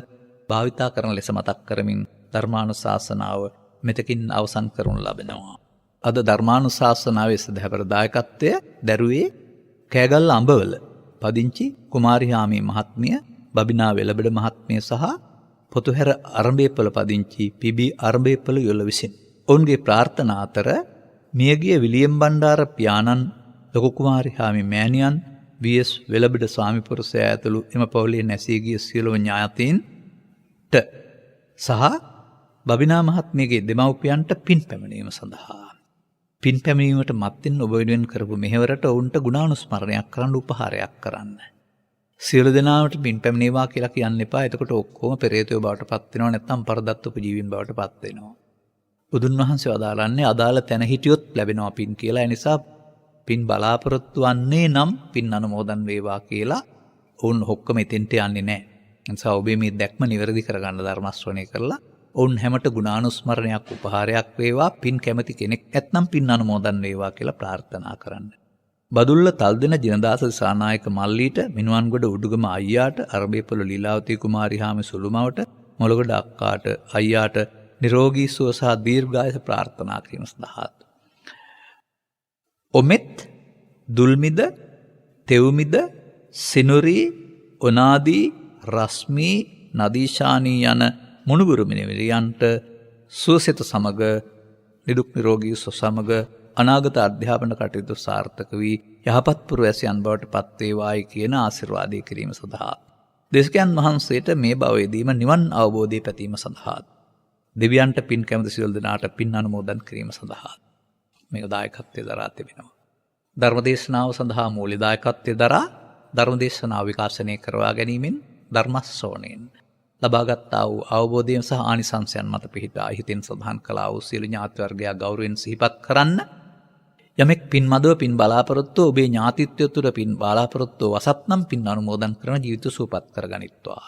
භාවිතා කරන ලෙස මතක් කරමින් ධර්මානුශාසනාව මෙතකින් අවසන් කරනු ලබනවා. අද ධර්මානුශාසනාවේ සදහවර දායකත්වය දැරුවේ කෑගල්ල අඹවල පදිංචි කුමාරිහාමී මහත්මිය, බබිනා වෙලබඩ මහත්මිය සහ පොතුහැර අරඹේපල පදිංචි පී.බී. අරඹේපල යොල විසින්. ඔවුන්ගේ ප්‍රාර්ථනා අතර මියගිය විලියම් බණ්ඩාර පියාණන්, ලොකු කුමාරිහාමී මෑණියන්, වී.එස්. වෙලබඩ ස්වාමිපුරුෂයා ඇතුළු එම පවුලේ නැසී ගිය සියලුම ඥාතීන්ට සහ බබිනා මහත්මියගේ දෙමව්පියන්ට පින් පැමිණීම සඳහා පින් පැමිණීමට මත්ින් ඔබ වෙනුවෙන් කරපු මෙහෙවරට ඔවුන්ට ගුණානුස්මරණයක් කරන්න උපහාරයක් කරන්න. සියලු දෙනාට පින් පැමිණේවා කියලා කියන්න එපා. එතකොට ඔක්කොම පෙරේතයෝ බවට පත් වෙනවා, නැත්නම් පරදත්ත උපජීවීන් බවට පත් වෙනවා. බුදුන් වහන්සේ වදාළන්නේ අදාළ තැන හිටියොත් ලැබෙනවා පින් කියලා. ඒ නිසා පින් බලාපොරොත්තු වන්නේ නම් පින් අනුමෝදන් වේවා කියලා ඔවුන් ඔක්කොම එතෙන්ට යන්නේ නැහැ. ඒ නිසා ඔබේ මේ දැක්ම නිවැරදි කරගන්න ධර්ම ශ්‍රවණය කරලා ඔවුන් හැමට ගුණානුස්මරණයක් උපහාරයක් වේවා. පින් කැමති කෙනෙක් නැත්නම් පින් අනුමෝදන් වේවා කියලා ප්‍රාර්ථනා කරන්න. බදුල්ල තල්දෙන ජිනදාස දිසානායක මල්ලීට, මිනුවන්ගොඩ උඩුගම අයියාට, අරබේපොළ ලීලාවතී කුමාරිහාමි සුළුමවට, මොළගොඩ අක්කාට අයියාට නිරෝගී සුව සහ දීර්ඝායස ප්‍රාර්ථනා කිරීම සඳහා ඔමෙත්, දුල්මිද, තෙව්මිද, සිනුරී, ඔනාදී, රස්මී, නදීශානී යන මුණුබුරු මිනිවිරියන්ට සුවසිත සමග නිදුක් නිරෝගී සුව සමග අනාගත අධ්‍යාපන කටයුතු සාර්ථක වී යහපත් පුරවැසියන් බවට පත්වේවායි කියන ආශිර්වාදය කිරීම සඳහා, දේශකයන් වහන්සේට මේ භවයේදීම නිවන් අවබෝධය පැතීම සඳහා, දෙවියන්ට පින් කැමති සියලු දෙනාට පින් අනුමෝදන් කිරීම සඳහා මේක දායකත්වයේ දරා තිබෙනවා. ධර්මදේශනාව සඳහා මූලික දායකත්වයේ දරා ධර්මදේශනාව විකාශනය කරවා ගැනීමෙන් ධර්ම ශ්‍රවණයෙන් ලබාගත්තා වූ අවබෝධයෙන් සහ ආනිසංසයන් මත පිහිටා හිතින් සඳහන් කළා වූ සියලු ඥාති වර්ගයා ගෞරවයෙන් සිහිපත් කරන්න. යමෙක් පින් මදව පින් බලාපොරොත්තු ඔබේ ඥාතිත්වය තුළ පින් බලාපොරොත්තු වසත්නම් පින් අනුමෝදන් කරන ජීවිත සූපත් කරගනිත්වා.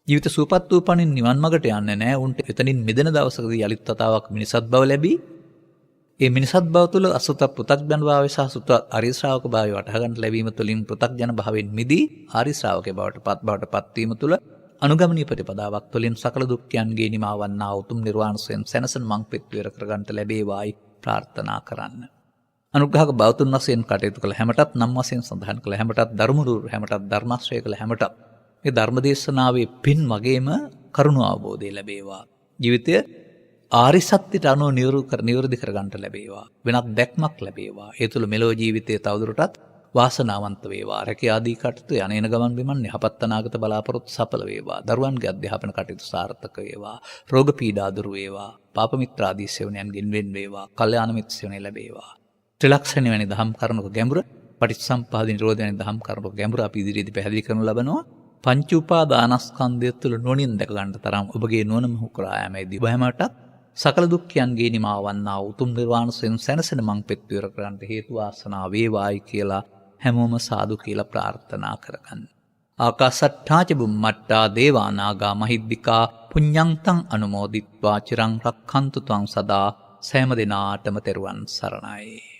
ජීවිත සූපත් වූ පණින් නිවන් මඟට යන්නේ නැහැ. උන්ට එතනින් මිදෙන දවසකදී යලිත් වතාවක් මිනිසත් බව ලැබී ඒ මිනිසත් බව තුළ අසුත පෘථග්ජන භාවය සහ සුත ආර්ය ශ්‍රාවක භාවය වටහා ගන්න ලැබීම තුළින් පෘථග්ජන භාවයෙන් මිදී ආර්ය ශ්‍රාවකේ බවට පත්වීම තුළ අනුගමනීය ප්‍රතිපදාවක් තුළින් සකල දුක්ඛයන්ගේ නිමාවන්නා උතුම් නිර්වාණයෙන් සැනසෙන මං පෙත් විර කරගන්නට ලැබේවායි ප්‍රාර්ථනා කරන්න. අනුග්‍රහක බෞතුන් වශයෙන් කටයුතු කළ හැමටත්, නම් වශයෙන් සඳහන් කළ හැමටත්, ධර්මදුර හැමටත්, ධර්මාශ්‍රය කළ හැමටත් මේ ධර්මදේශනාවේ පින් වගේම කරුණ අවබෝධය ලැබේවා. ජීවිතය ආරි සත්‍යයට අනුව නිවැරදි කරගන්නට ලැබේවා. වෙනත් දැක්මක් ලැබේවා. ඒ තුළ මෙලොව ජීවිතයේ තවදුරටත් වාසනාවන්ත වේවා. රැකිය ආදී කටයුතු යන ගමන් බිමන් යහපත් අනාගත බලාපොරොත්තු සඵල වේවා. දරුවන්ගේ අධ්‍යාපන කටයුතු සාර්ථක වේවා. රෝග පීඩා දුරු වේවා. පාප මිත්‍රාදී සෙවණයන්ගෙන් වෙන් වේවා. කල්යාණ මිත්‍ර සෙවණේ ලැබේවා. ත්‍රිලක්ෂණ වැනි දහම් කරුණක ගැඹුර, පටිච්චසමුප්පාද නිරෝධ වැනි දහම් කරුණක ගැඹුර අපි ඉදිරියේදී පැහැදිලි කරනු ලබනවා. පංච උපාදානස්කන්ධය තුළ නුවණින් දැක ගන්න තරම් ඔබගේ නුවණ මොහු කරා යෑමේදී ඔබ හැමතත් සකල දුක්ඛයන්ගේ නිමාවන්නා උතුම් නිර්වාණ සැනසෙන මං පෙත් විවර කරන්නට හේතු වාසනා වේවායි කියලා හැමෝම සාදු කියලා ප්‍රාර්ථනා කරගන්න. ආකාසට්ඨා ච බුම්මට්ටා දේවා නාග මහිද්దికා පුඤ්ඤන්තං අනුමෝදිත්වා චිරං රක්ඛන්තු ත්වං සදා. සෑම දිනාටම තෙරුවන් සරණයි.